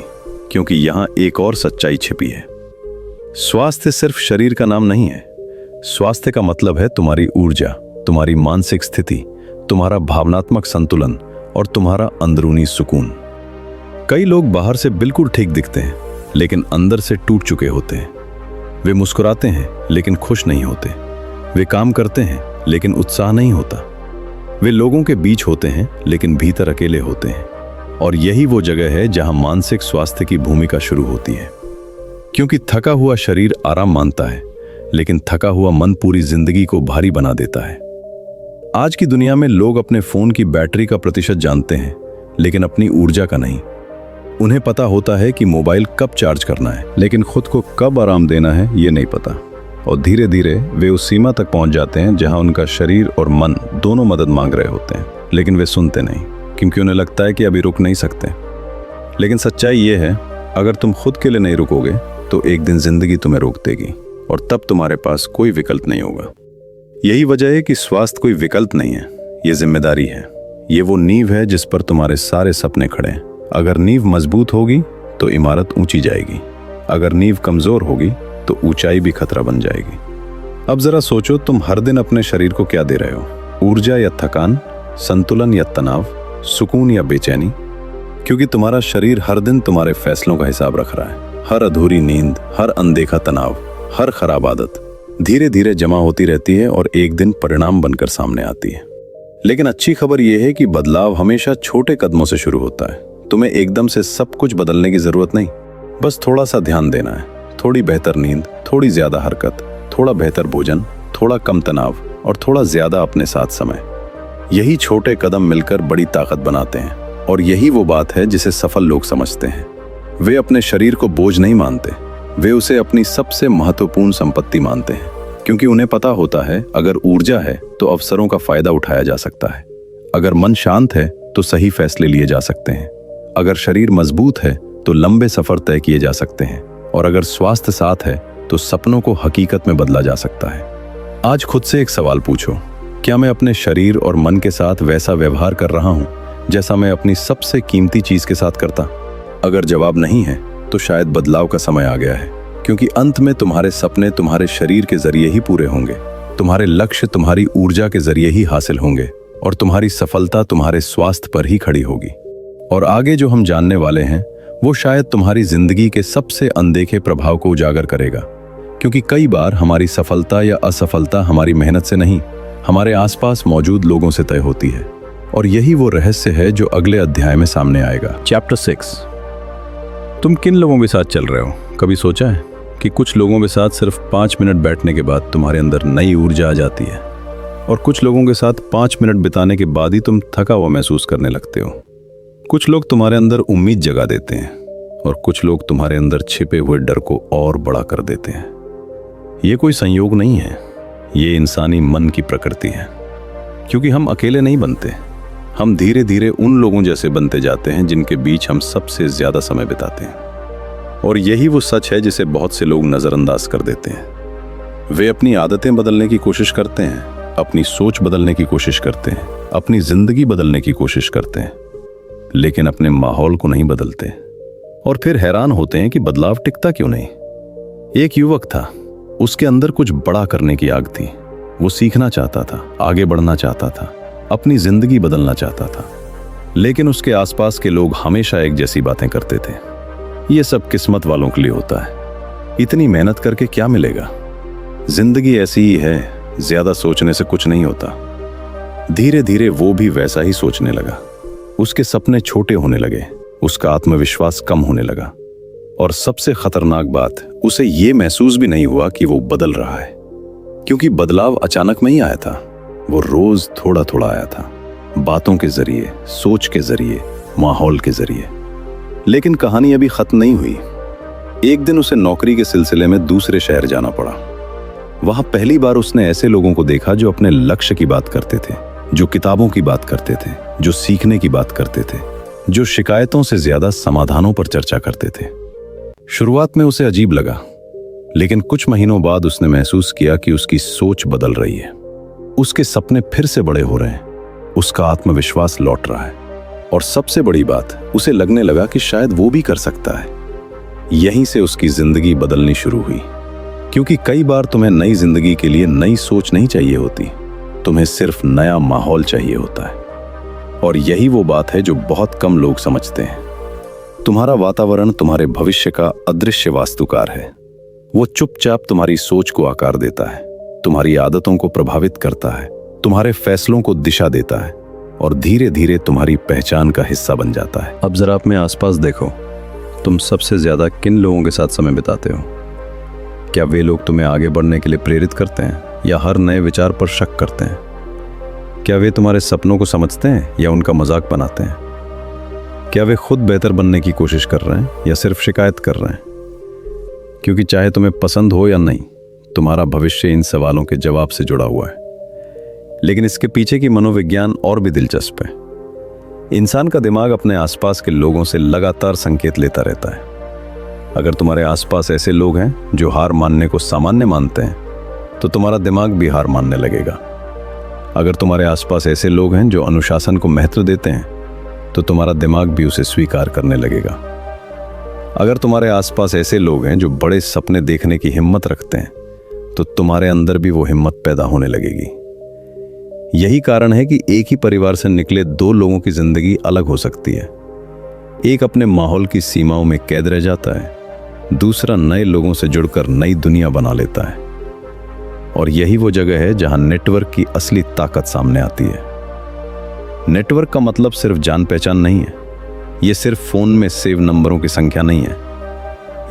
Speaker 1: क्योंकि यहां एक और सच्चाई छिपी है। स्वास्थ्य सिर्फ शरीर का नाम नहीं है। स्वास्थ्य का मतलब है तुम्हारी ऊर्जा, तुम्हारी मानसिक स्थिति, तुम्हारा भावनात्मक संतुलन और तुम्हारा अंदरूनी सुकून। कई लोग बाहर से बिल्कुल ठीक दिखते हैं, लेकिन अंदर से टूट चुके होते हैं। वे मुस्कुराते हैं लेकिन खुश नहीं होते। वे काम करते हैं लेकिन उत्साह नहीं होता। वे लोगों के बीच होते हैं लेकिन भीतर अकेले होते हैं। और यही वो जगह है जहां मानसिक स्वास्थ्य की भूमिका शुरू होती है। क्योंकि थका हुआ शरीर आराम मांगता है, लेकिन थका हुआ मन पूरी जिंदगी को भारी बना देता है। आज की दुनिया में लोग अपने फोन की बैटरी का प्रतिशत जानते हैं, लेकिन अपनी ऊर्जा का नहीं। उन्हें पता होता है कि मोबाइल कब चार्ज करना है, लेकिन खुद को कब आराम देना है ये नहीं पता। और धीरे धीरे वे उस सीमा तक पहुंच जाते हैं जहां उनका शरीर और मन दोनों मदद मांग रहे होते हैं, लेकिन वे सुनते नहीं, क्योंकि उन्हें लगता है कि अभी रुक नहीं सकते। लेकिन सच्चाई ये है, अगर तुम खुद के लिए नहीं रुकोगे तो एक दिन जिंदगी तुम्हें रोक देगी, और तब तुम्हारे पास कोई विकल्प नहीं होगा। यही वजह है कि स्वास्थ्य कोई विकल्प नहीं है, ये जिम्मेदारी है। ये वो नींव है जिस पर तुम्हारे सारे सपने खड़े हैं। अगर नींव मजबूत होगी तो इमारत ऊंची जाएगी, अगर नींव कमजोर होगी तो ऊंचाई भी खतरा बन जाएगी। अब जरा सोचो, तुम हर दिन अपने शरीर को क्या दे रहे हो? ऊर्जा या थकान, संतुलन या तनाव, सुकून या बेचैनी? क्योंकि तुम्हारा शरीर हर दिन तुम्हारे फैसलों का हिसाब रख रहा है। हर अधूरी नींद, हर अनदेखा तनाव, हर खराब आदत धीरे धीरे जमा होती रहती है और एक दिन परिणाम बनकर सामने आती है। लेकिन अच्छी खबर यह है कि बदलाव हमेशा छोटे कदमों से शुरू होता है। तुम्हें एकदम से सब कुछ बदलने की जरूरत नहीं, बस थोड़ा सा ध्यान देना है, थोड़ी बेहतर नींद, थोड़ी ज्यादा हरकत, थोड़ा बेहतर भोजन, थोड़ा कम तनाव और थोड़ा ज्यादा अपने साथ समय। यही छोटे कदम मिलकर बड़ी ताकत बनाते हैं, और यही वो बात है जिसे सफल लोग समझते हैं। वे अपने शरीर को बोझ नहीं मानते, वे उसे अपनी सबसे महत्वपूर्ण संपत्ति मानते हैं, क्योंकि उन्हें पता होता है अगर ऊर्जा है तो अवसरों का फायदा उठाया जा सकता है, अगर मन शांत है तो सही फैसले लिए जा सकते हैं, अगर शरीर मजबूत है तो लंबे सफर तय किए जा सकते हैं, और अगर स्वास्थ्य साथ है तो सपनों को हकीकत में बदला जा सकता है। आज खुद से एक सवाल पूछो, क्या मैं अपने शरीर और मन के साथ वैसा व्यवहार कर रहा हूं जैसा मैं अपनी सबसे कीमती चीज के साथ करता? अगर जवाब नहीं है तो शायद बदलाव का समय आ गया है, क्योंकि अंत में तुम्हारे सपने तुम्हारे शरीर के जरिए ही पूरे होंगे, तुम्हारे लक्ष्य तुम्हारी ऊर्जा के जरिए ही हासिल होंगे, और तुम्हारी सफलता तुम्हारे स्वास्थ्य पर ही खड़ी होगी। और आगे जो हम जानने वाले हैं वो शायद तुम्हारी जिंदगी के सबसे अनदेखे प्रभाव को उजागर करेगा, क्योंकि कई बार हमारी सफलता या असफलता हमारी मेहनत से नहीं, हमारे आसपास मौजूद लोगों से तय होती है। और यही वो रहस्य है जो अगले अध्याय में सामने आएगा। चैप्टर 6। तुम किन लोगों के साथ चल रहे हो? कभी सोचा है कि कुछ लोगों के साथ सिर्फ 5 मिनट बैठने के बाद तुम्हारे अंदर नई ऊर्जा आ जाती है, और कुछ लोगों के साथ 5 मिनट बिताने के बाद ही तुम थका हुआ महसूस करने लगते हो। कुछ लोग तुम्हारे अंदर उम्मीद जगा देते हैं, और कुछ लोग तुम्हारे अंदर छिपे हुए डर को और बड़ा कर देते हैं। ये कोई संयोग नहीं है, ये इंसानी मन की प्रकृति है। क्योंकि हम अकेले नहीं बनते, हम धीरे धीरे उन लोगों जैसे बनते जाते हैं जिनके बीच हम सबसे ज्यादा समय बिताते हैं। और यही वो सच है जिसे बहुत से लोग नजरअंदाज कर देते हैं। वे अपनी आदतें बदलने की कोशिश करते हैं, अपनी सोच बदलने की कोशिश करते हैं, अपनी जिंदगी बदलने की कोशिश करते हैं, लेकिन अपने माहौल को नहीं बदलते। और फिर हैरान होते हैं कि बदलाव टिकता क्यों नहीं। एक युवक था, उसके अंदर कुछ बड़ा करने की आग थी। वो सीखना चाहता था, आगे बढ़ना चाहता था, अपनी जिंदगी बदलना चाहता था, लेकिन उसके आसपास के लोग हमेशा एक जैसी बातें करते थे। ये सब किस्मत वालों के लिए होता है, इतनी मेहनत करके क्या मिलेगा, जिंदगी ऐसी ही है, ज्यादा सोचने से कुछ नहीं होता। धीरे धीरे वो भी वैसा ही सोचने लगा। उसके सपने छोटे होने लगे, उसका आत्मविश्वास कम होने लगा, और सबसे खतरनाक बात, उसे ये महसूस भी नहीं हुआ कि वो बदल रहा है, क्योंकि बदलाव अचानक में ही आया था। वो रोज थोड़ा थोड़ा आया था, बातों के जरिए, सोच के जरिए, माहौल के जरिए। लेकिन कहानी अभी खत्म नहीं हुई। एक दिन उसे नौकरी के सिलसिले में दूसरे शहर जाना पड़ा। वहां पहली बार उसने ऐसे लोगों को देखा जो अपने लक्ष्य की बात करते थे, जो किताबों की बात करते थे, जो सीखने की बात करते थे, जो शिकायतों से ज्यादा समाधानों पर चर्चा करते थे। शुरुआत में उसे अजीब लगा, लेकिन कुछ महीनों बाद उसने महसूस किया कि उसकी सोच बदल रही है, उसके सपने फिर से बड़े हो रहे हैं, उसका आत्मविश्वास लौट रहा है और सबसे बड़ी बात, उसे लगने लगा कि शायद वो भी कर सकता है। यहीं से उसकी जिंदगी बदलनी शुरू हुई, क्योंकि कई बार तुम्हें नई जिंदगी के लिए नई सोच नहीं चाहिए होती, तुम्हें सिर्फ नया माहौल चाहिए होता है। और यही वो बात है जो बहुत कम लोग समझते हैं। तुम्हारा वातावरण तुम्हारे भविष्य का अदृश्य वास्तुकार है। वो चुपचाप तुम्हारी सोच को आकार देता है, तुम्हारी आदतों को प्रभावित करता है, तुम्हारे फैसलों को दिशा देता है और धीरे धीरे तुम्हारी पहचान का हिस्सा बन जाता है।
Speaker 2: अब जरा अपने आसपास देखो, तुम सबसे ज्यादा किन लोगों के साथ समय बिताते हो? क्या वे लोग तुम्हें आगे बढ़ने के लिए प्रेरित करते हैं या हर नए विचार पर शक करते हैं? क्या वे तुम्हारे सपनों को समझते हैं या उनका मजाक बनाते हैं? क्या वे खुद बेहतर बनने की कोशिश कर रहे हैं या सिर्फ शिकायत कर रहे हैं? क्योंकि चाहे तुम्हें पसंद हो या नहीं, तुम्हारा भविष्य इन सवालों के जवाब से जुड़ा हुआ है। लेकिन इसके पीछे की मनोविज्ञान और भी दिलचस्प है। इंसान का दिमाग अपने आसपास के लोगों से लगातार संकेत लेता रहता है। अगर तुम्हारे आसपास ऐसे लोग हैं जो हार मानने को सामान्य मानते हैं, तो तुम्हारा दिमाग भी हार मानने लगेगा। अगर तुम्हारे आसपास ऐसे लोग हैं जो अनुशासन को महत्व देते हैं, तो तुम्हारा दिमाग भी उसे स्वीकार करने लगेगा। अगर तुम्हारे आसपास ऐसे लोग हैं जो बड़े सपने देखने की हिम्मत रखते हैं, तो तुम्हारे अंदर भी वो हिम्मत पैदा होने लगेगी। यही कारण है कि एक ही परिवार से निकले दो लोगों की जिंदगी अलग हो सकती है। एक अपने माहौल की सीमाओं में कैद रह जाता है, दूसरा नए लोगों से जुड़कर नई दुनिया बना लेता है। और यही वो जगह है जहां नेटवर्क की असली ताकत सामने आती है। नेटवर्क का मतलब सिर्फ जान पहचान नहीं है। ये सिर्फ फोन में सेव नंबरों की संख्या नहीं है।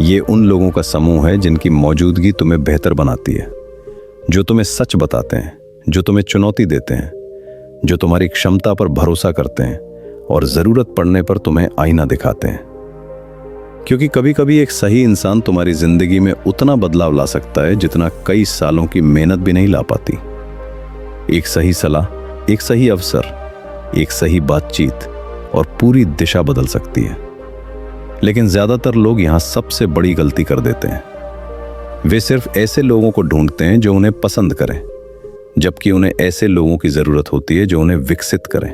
Speaker 2: ये उन लोगों का समूह है जिनकी मौजूदगी तुम्हें बेहतर बनाती है, जो तुम्हें सच बताते हैं, जो तुम्हें चुनौती देते हैं, जो तुम्हारी क्षमता पर भरोसा करते हैं और जरूरत पड़ने पर तुम्हें आईना दिखाते हैं। क्योंकि कभी कभी एक सही इंसान तुम्हारी जिंदगी में उतना बदलाव ला सकता है जितना कई सालों की मेहनत भी नहीं ला पाती। एक सही सलाह, एक सही अवसर, एक सही बातचीत और पूरी दिशा बदल सकती है। लेकिन ज्यादातर लोग यहां सबसे बड़ी गलती कर देते हैं। वे सिर्फ ऐसे लोगों को ढूंढते हैं जो उन्हें पसंद करें, जबकि उन्हें ऐसे लोगों की जरूरत होती है जो उन्हें विकसित करें,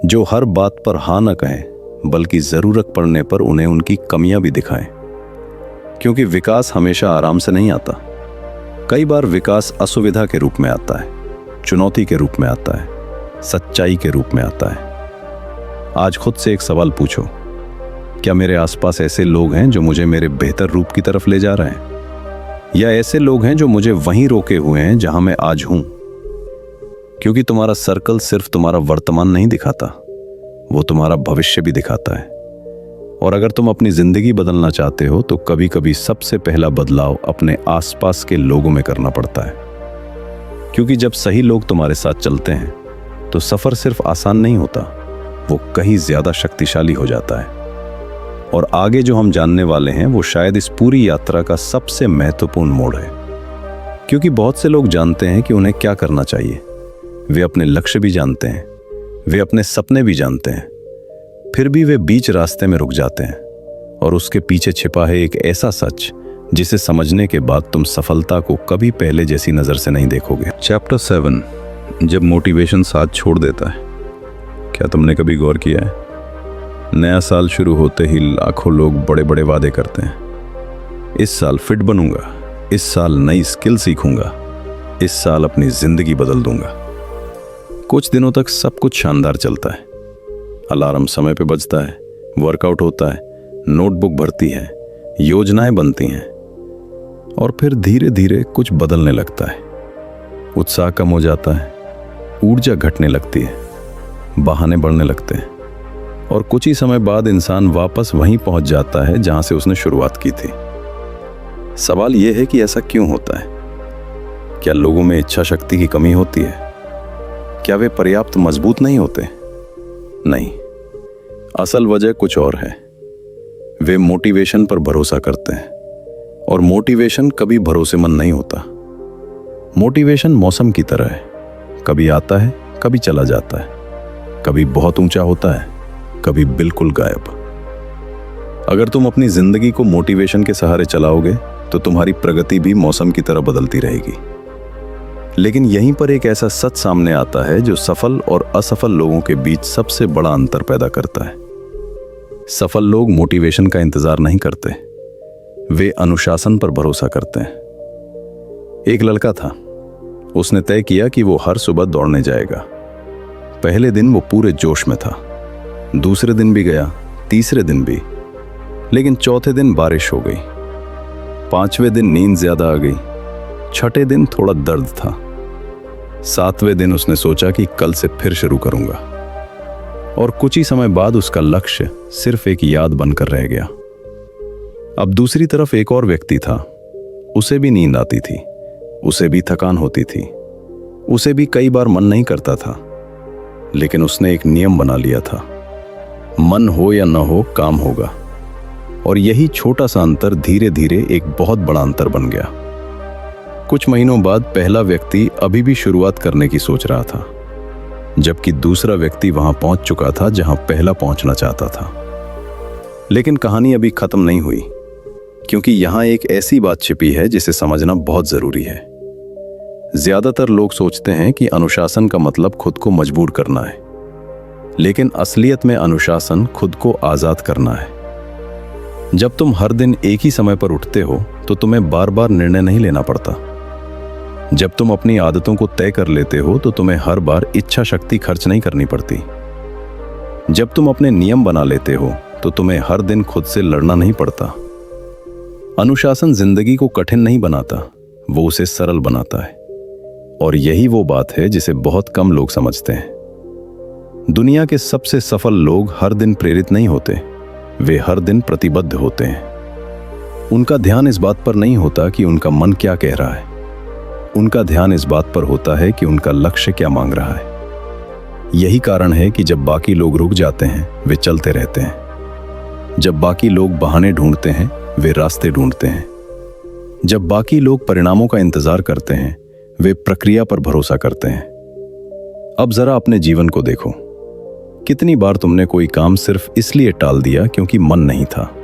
Speaker 2: जो हर बात पर हाँ न कहें, बल्कि जरूरत पड़ने पर उन्हें उनकी कमियां भी दिखाएं। क्योंकि विकास हमेशा आराम से नहीं आता। कई बार विकास असुविधा के रूप में आता है, चुनौती के रूप में आता है, सच्चाई के रूप में आता है। आज खुद से एक सवाल पूछो, क्या मेरे आसपास ऐसे लोग हैं जो मुझे मेरे बेहतर रूप की तरफ ले जा रहे हैं, या ऐसे लोग हैं जो मुझे वहीं रोके हुए हैं जहां मैं आज हूं? क्योंकि तुम्हारा सर्कल सिर्फ तुम्हारा वर्तमान नहीं दिखाता, वो तुम्हारा भविष्य भी दिखाता है। और अगर तुम अपनी जिंदगी बदलना चाहते हो, तो कभी कभी सबसे पहला बदलाव अपने आसपास के लोगों में करना पड़ता है। क्योंकि जब सही लोग तुम्हारे साथ चलते हैं, तो सफर सिर्फ आसान नहीं होता, वो कहीं ज्यादा शक्तिशाली हो जाता है। और आगे जो हम जानने वाले हैं, वो शायद इस पूरी यात्रा का सबसे महत्वपूर्ण मोड़ है। क्योंकि बहुत से लोग जानते हैं कि उन्हें क्या करना चाहिए, वे अपने लक्ष्य भी जानते हैं, वे अपने सपने भी जानते हैं, फिर भी वे बीच रास्ते में रुक जाते हैं। और उसके पीछे छिपा है एक ऐसा सच जिसे समझने के बाद तुम सफलता को कभी पहले जैसी नजर से नहीं देखोगे। चैप्टर 7, जब मोटिवेशन साथ छोड़ देता है। क्या तुमने कभी गौर किया है, नया साल शुरू होते ही लाखों लोग बड़े बड़े वादे करते हैं। इस साल फिट बनूंगा, इस साल नई स्किल सीखूंगा, इस साल अपनी जिंदगी बदल दूंगा। कुछ दिनों तक सब कुछ शानदार चलता है। अलार्म समय पे बजता है, वर्कआउट होता है, नोटबुक भरती है, योजनाएं बनती हैं। और फिर धीरे धीरे कुछ बदलने लगता है। उत्साह कम हो जाता है, ऊर्जा घटने लगती है, बहाने बढ़ने लगते हैं और कुछ ही समय बाद इंसान वापस वहीं पहुंच जाता है जहां से उसने शुरुआत की थी। सवाल यह है कि ऐसा क्यों होता है? क्या लोगों में इच्छा शक्ति की कमी होती है? क्या वे पर्याप्त मजबूत नहीं होते? नहीं, असल वजह कुछ और है। वे मोटिवेशन पर भरोसा करते हैं और मोटिवेशन कभी भरोसेमंद नहीं होता। मोटिवेशन मौसम की तरह है, कभी आता है, कभी चला जाता है, कभी बहुत ऊंचा होता है, कभी बिल्कुल गायब। अगर तुम अपनी जिंदगी को मोटिवेशन के सहारे चलाओगे,
Speaker 1: तो तुम्हारी प्रगति भी मौसम की तरह बदलती रहेगी। लेकिन यहीं पर एक ऐसा सच सामने आता है जो सफल और असफल लोगों के बीच सबसे बड़ा अंतर पैदा करता है। सफल लोग मोटिवेशन का इंतजार नहीं करते, वे अनुशासन पर भरोसा करते हैं। एक लड़का था, उसने तय किया कि वो हर सुबह दौड़ने जाएगा। पहले दिन वो पूरे जोश में था, दूसरे दिन भी गया, तीसरे दिन भी, लेकिन चौथे दिन बारिश हो गई, पांचवें दिन नींद ज्यादा आ गई, छठे दिन थोड़ा दर्द था, सातवें दिन उसने सोचा कि कल से फिर शुरू करूंगा। और कुछ ही समय बाद उसका लक्ष्य सिर्फ एक याद बनकर रह गया। अब दूसरी तरफ एक और व्यक्ति था, उसे भी नींद आती थी, उसे भी थकान होती थी, उसे भी कई बार मन नहीं करता था, लेकिन उसने एक नियम बना लिया था, मन हो या न हो काम होगा। और यही छोटा सा अंतर धीरे धीरे एक बहुत बड़ा अंतर बन गया। कुछ महीनों बाद पहला व्यक्ति अभी भी शुरुआत करने की सोच रहा था, जबकि दूसरा व्यक्ति वहां पहुंच चुका था जहां पहला पहुंचना चाहता था। लेकिन कहानी अभी खत्म नहीं हुई, क्योंकि यहां एक ऐसी बात छिपी है जिसे समझना बहुत जरूरी है। ज्यादातर लोग सोचते हैं कि अनुशासन का मतलब खुद को मजबूर करना है, लेकिन असलियत में अनुशासन खुद को आजाद करना है। जब तुम हर दिन एक ही समय पर उठते हो तो तुम्हें बार बार निर्णय नहीं लेना पड़ता। जब तुम अपनी आदतों को तय कर लेते हो तो तुम्हें हर बार इच्छा शक्ति खर्च नहीं करनी पड़ती। जब तुम अपने नियम बना लेते हो तो तुम्हें हर दिन खुद से लड़ना नहीं पड़ता। अनुशासन जिंदगी को कठिन नहीं बनाता, वो उसे सरल बनाता है। और यही वो बात है जिसे बहुत कम लोग समझते हैं। दुनिया के सबसे सफल लोग हर दिन प्रेरित नहीं होते, वे हर दिन प्रतिबद्ध होते हैं। उनका ध्यान इस बात पर नहीं होता कि उनका मन क्या कह रहा है, उनका ध्यान इस बात पर होता है कि उनका लक्ष्य क्या मांग रहा है। यही कारण है कि जब बाकी लोग रुक जाते हैं, वे चलते रहते हैं। जब बाकी लोग बहाने ढूंढते हैं, वे रास्ते ढूंढते हैं। जब बाकी लोग परिणामों का इंतजार करते हैं, वे प्रक्रिया पर भरोसा करते हैं। अब जरा अपने जीवन को देखो, कितनी बार तुमने कोई काम सिर्फ इसलिए टाल दिया क्योंकि मन नहीं था?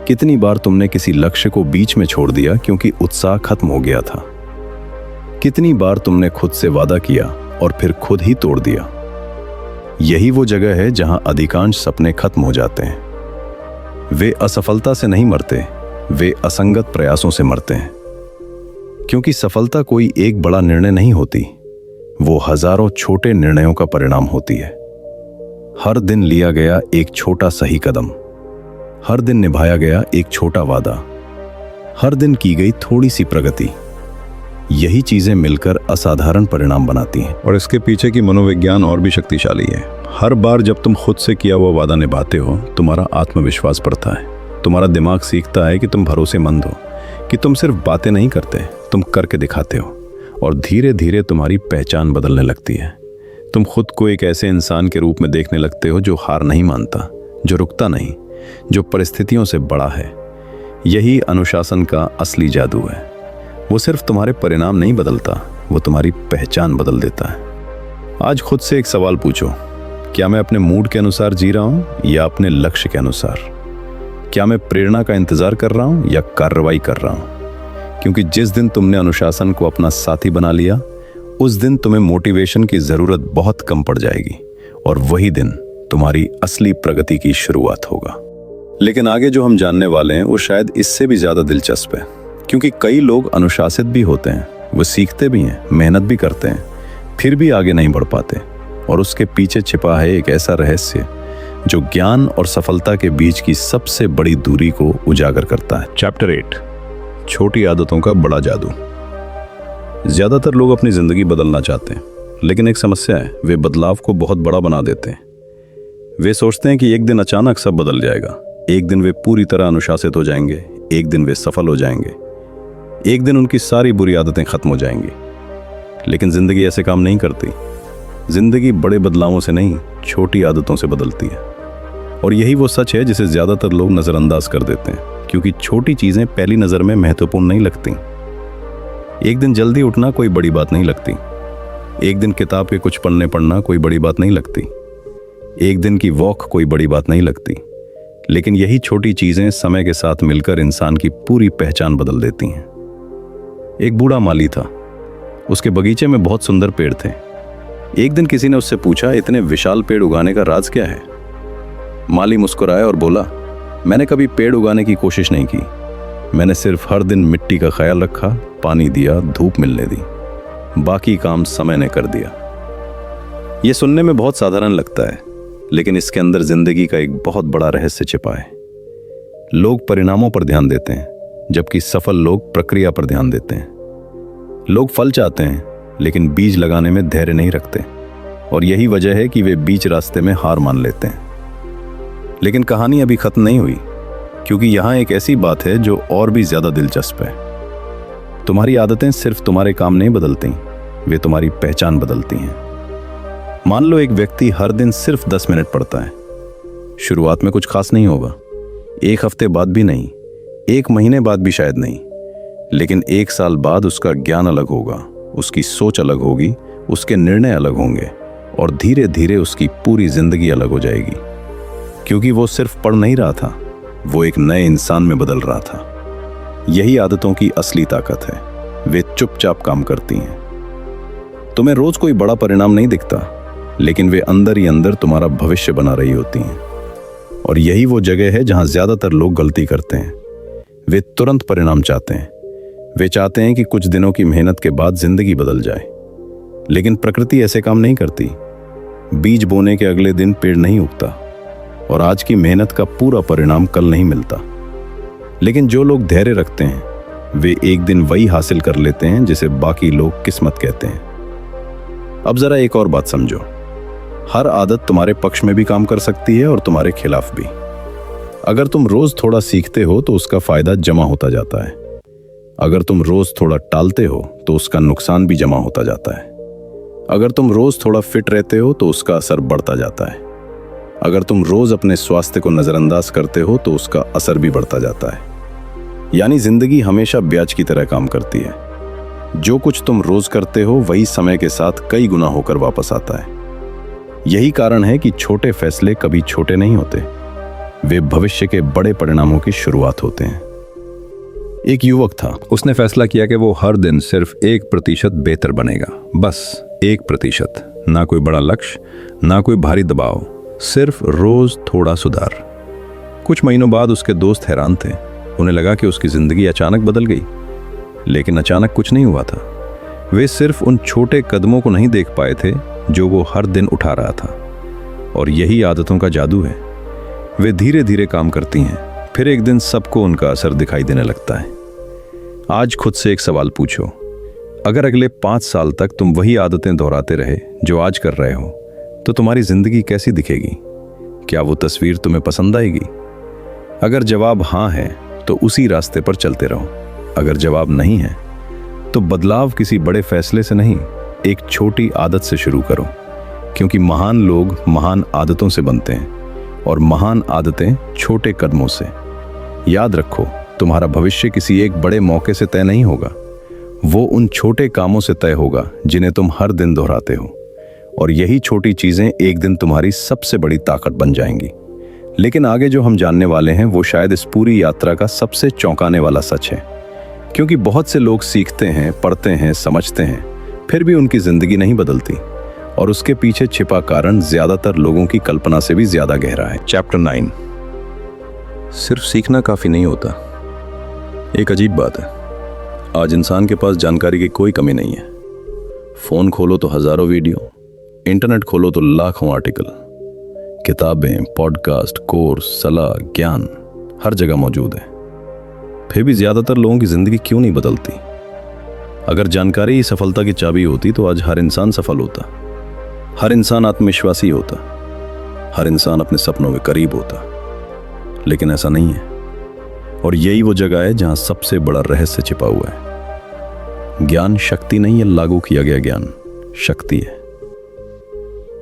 Speaker 1: कितनी बार तुमने किसी लक्ष्य को बीच में छोड़ दिया क्योंकि उत्साह खत्म हो गया था? कितनी बार तुमने खुद से वादा किया और फिर खुद ही तोड़ दिया? यही वो जगह है जहां अधिकांश सपने खत्म हो जाते हैं। वे असफलता से नहीं मरते, वे असंगत प्रयासों से मरते हैं। क्योंकि सफलता कोई एक बड़ा निर्णय नहीं होती, वो हजारों छोटे निर्णयों का परिणाम होती है। हर दिन लिया गया एक छोटा सही कदम, हर दिन निभाया गया एक छोटा वादा, हर दिन की गई थोड़ी सी प्रगति, यही चीजें मिलकर असाधारण परिणाम बनाती हैं।
Speaker 2: और इसके पीछे की मनोविज्ञान और भी शक्तिशाली है। हर बार जब तुम खुद से किया हुआ वादा निभाते हो, तुम्हारा आत्मविश्वास बढ़ता है। तुम्हारा दिमाग सीखता है कि तुम भरोसेमंद हो, कि तुम सिर्फ बातें नहीं करते, तुम करके दिखाते हो। और धीरे धीरे तुम्हारी पहचान बदलने लगती है। तुम खुद को एक ऐसे इंसान के रूप में देखने लगते हो जो हार नहीं मानता, जो रुकता नहीं, जो परिस्थितियों से बड़ा है। यही अनुशासन का असली जादू है। वो सिर्फ तुम्हारे परिणाम नहीं बदलता, वो तुम्हारी पहचान बदल देता है। आज खुद से एक सवाल पूछो, क्या मैं अपने मूड के अनुसार जी रहा हूं या अपने लक्ष्य के अनुसार? क्या मैं प्रेरणा का इंतजार कर रहा हूं या कार्रवाई कर रहा हूं? क्योंकि जिस दिन तुमने अनुशासन को अपना साथी बना लिया, उस दिन तुम्हें मोटिवेशन की जरूरत बहुत कम पड़ जाएगी, और वही दिन तुम्हारी असली प्रगति की शुरुआत होगा। लेकिन आगे जो हम जानने वाले हैं वो शायद इससे भी ज्यादा दिलचस्प है, क्योंकि कई लोग अनुशासित भी होते हैं, वो सीखते भी हैं, मेहनत भी करते हैं, फिर भी आगे नहीं बढ़ पाते। और उसके पीछे छिपा है एक ऐसा रहस्य जो ज्ञान और सफलता के बीच की सबसे बड़ी दूरी को उजागर करता है।
Speaker 1: चैप्टर 8, छोटी आदतों का बड़ा जादू। ज्यादातर लोग अपनी जिंदगी बदलना चाहते हैं, लेकिन एक समस्या है, वे बदलाव को बहुत बड़ा बना देते हैं। वे सोचते हैं कि एक दिन अचानक सब बदल जाएगा, एक दिन वे पूरी तरह अनुशासित हो जाएंगे, एक दिन वे सफल हो जाएंगे, एक दिन उनकी सारी बुरी आदतें खत्म हो जाएंगी। लेकिन जिंदगी ऐसे काम नहीं करती। जिंदगी बड़े बदलावों से नहीं, छोटी आदतों से बदलती है। और यही वो सच है जिसे ज्यादातर लोग नजरअंदाज कर देते हैं, क्योंकि छोटी चीजें पहली नजर में महत्वपूर्ण नहीं लगती। एक दिन जल्दी उठना कोई बड़ी बात नहीं लगती, एक दिन किताब के कुछ पढ़ना कोई बड़ी बात नहीं लगती, एक दिन की वॉक कोई बड़ी बात नहीं लगती। लेकिन यही छोटी चीजें समय के साथ मिलकर इंसान की पूरी पहचान बदल देती हैं। एक बूढ़ा माली था। उसके बगीचे में बहुत सुंदर पेड़ थे। एक दिन किसी ने उससे पूछा, इतने विशाल पेड़ उगाने का राज क्या है? माली मुस्कुराया और बोला, मैंने कभी पेड़ उगाने की कोशिश नहीं की। मैंने सिर्फ हर दिन मिट्टी का ख्याल रखा, पानी दिया, धूप मिलने दी, बाकी काम समय ने कर दिया। यह सुनने में बहुत साधारण लगता है, लेकिन इसके अंदर जिंदगी का एक बहुत बड़ा रहस्य छिपा है। लोग परिणामों पर ध्यान देते हैं, जबकि सफल लोग प्रक्रिया पर ध्यान देते हैं। लोग फल चाहते हैं, लेकिन बीज लगाने में धैर्य नहीं रखते, और यही वजह है कि वे बीच रास्ते में हार मान लेते हैं। लेकिन कहानी अभी खत्म नहीं हुई, क्योंकि यहां एक ऐसी बात है जो और भी ज्यादा दिलचस्प है। तुम्हारी आदतें सिर्फ तुम्हारे काम नहीं बदलती, वे तुम्हारी पहचान बदलती हैं। मान लो एक व्यक्ति हर दिन सिर्फ 10 मिनट पढ़ता है। शुरुआत में कुछ खास नहीं होगा, एक हफ्ते बाद भी नहीं, एक महीने बाद भी शायद नहीं, लेकिन 1 साल बाद उसका ज्ञान अलग होगा, उसकी सोच अलग होगी, उसके निर्णय अलग होंगे, और धीरे धीरे उसकी पूरी जिंदगी अलग हो जाएगी। क्योंकि वो सिर्फ पढ़ नहीं रहा था, वो एक नए इंसान में बदल रहा था। यही आदतों की असली ताकत है, वे चुपचाप काम करती हैं। तुम्हें रोज कोई बड़ा परिणाम नहीं दिखता, लेकिन वे अंदर ही अंदर तुम्हारा भविष्य बना रही होती हैं। और यही वो जगह है जहां ज्यादातर लोग गलती करते हैं। वे तुरंत परिणाम चाहते हैं। वे चाहते हैं कि कुछ दिनों की मेहनत के बाद जिंदगी बदल जाए, लेकिन प्रकृति ऐसे काम नहीं करती। बीज बोने के अगले दिन पेड़ नहीं उगता, और आज की मेहनत का पूरा परिणाम कल नहीं मिलता। लेकिन जो लोग धैर्य रखते हैं, वे एक दिन वही हासिल कर लेते हैं जिसे बाकी लोग किस्मत कहते हैं। अब जरा एक और बात समझो, हर आदत तुम्हारे पक्ष में भी काम कर सकती है और तुम्हारे खिलाफ भी। अगर तुम रोज थोड़ा सीखते हो तो उसका फायदा जमा होता जाता है। अगर तुम रोज थोड़ा टालते हो तो उसका नुकसान भी जमा होता जाता है। अगर तुम रोज थोड़ा फिट रहते हो तो उसका असर बढ़ता जाता है। अगर तुम रोज अपने स्वास्थ्य को नजरअंदाज करते हो तो उसका असर भी बढ़ता जाता है। यानी जिंदगी हमेशा ब्याज की तरह काम करती है। जो कुछ तुम रोज करते हो वही समय के साथ कई गुना होकर वापस आता है। यही कारण है कि छोटे फैसले कभी छोटे नहीं होते, वे भविष्य के बड़े परिणामों की शुरुआत होते हैं। एक युवक था। उसने फैसला किया कि वो हर दिन सिर्फ 1% बेहतर बनेगा, बस 1%। ना कोई बड़ा लक्ष्य, ना कोई भारी दबाव, सिर्फ रोज थोड़ा सुधार। कुछ महीनों बाद उसके दोस्त हैरान थे। उन्हें लगा कि उसकी जिंदगी अचानक बदल गई, लेकिन अचानक कुछ नहीं हुआ था। वे सिर्फ उन छोटे कदमों को नहीं देख पाए थे जो वो हर दिन उठा रहा था। और यही आदतों का जादू है। वे धीरे धीरे काम करती हैं, फिर एक दिन सबको उनका असर दिखाई देने लगता है। आज खुद से एक सवाल पूछो, अगर अगले 5 साल तक तुम वही आदतें दोहराते रहे जो आज कर रहे हो, तो तुम्हारी जिंदगी कैसी दिखेगी? क्या वो तस्वीर तुम्हें पसंद आएगी? अगर जवाब हाँ है तो उसी रास्ते पर चलते रहो। अगर जवाब नहीं है तो बदलाव किसी बड़े फैसले से नहीं, एक छोटी आदत से शुरू करो। क्योंकि महान लोग महान आदतों से बनते हैं, और महान आदतें छोटे कदमों से। याद रखो, तुम्हारा भविष्य किसी एक बड़े मौके से तय नहीं होगा, वो उन छोटे कामों से तय होगा जिन्हें तुम हर दिन दोहराते हो। और यही छोटी चीजें एक दिन तुम्हारी सबसे बड़ी ताकत बन जाएंगी। लेकिन आगे जो हम जानने वाले हैं वो शायद इस पूरी यात्रा का सबसे चौंकाने वाला सच है। क्योंकि बहुत से लोग सीखते हैं, पढ़ते हैं, समझते हैं, फिर भी उनकी जिंदगी नहीं बदलती, और उसके पीछे छिपा कारण ज्यादातर लोगों की कल्पना से भी ज्यादा गहरा है। चैप्टर 9। सिर्फ सीखना काफी नहीं होता। एक अजीब बात है, आज इंसान के पास जानकारी की कोई कमी नहीं है। फोन खोलो तो हजारों वीडियो, इंटरनेट खोलो तो लाखों आर्टिकल, किताबें, पॉडकास्ट, कोर्स, सलाह, ज्ञान हर जगह मौजूद है। फिर भी ज्यादातर लोगों की जिंदगी क्यों नहीं बदलती? अगर जानकारी ही सफलता की चाबी होती तो आज हर इंसान सफल होता, हर इंसान आत्मविश्वासी होता, हर इंसान अपने सपनों के करीब होता। लेकिन ऐसा नहीं है, और यही वो जगह है जहां सबसे बड़ा रहस्य छिपा हुआ है। ज्ञान शक्ति नहीं है, लागू किया गया ज्ञान शक्ति है।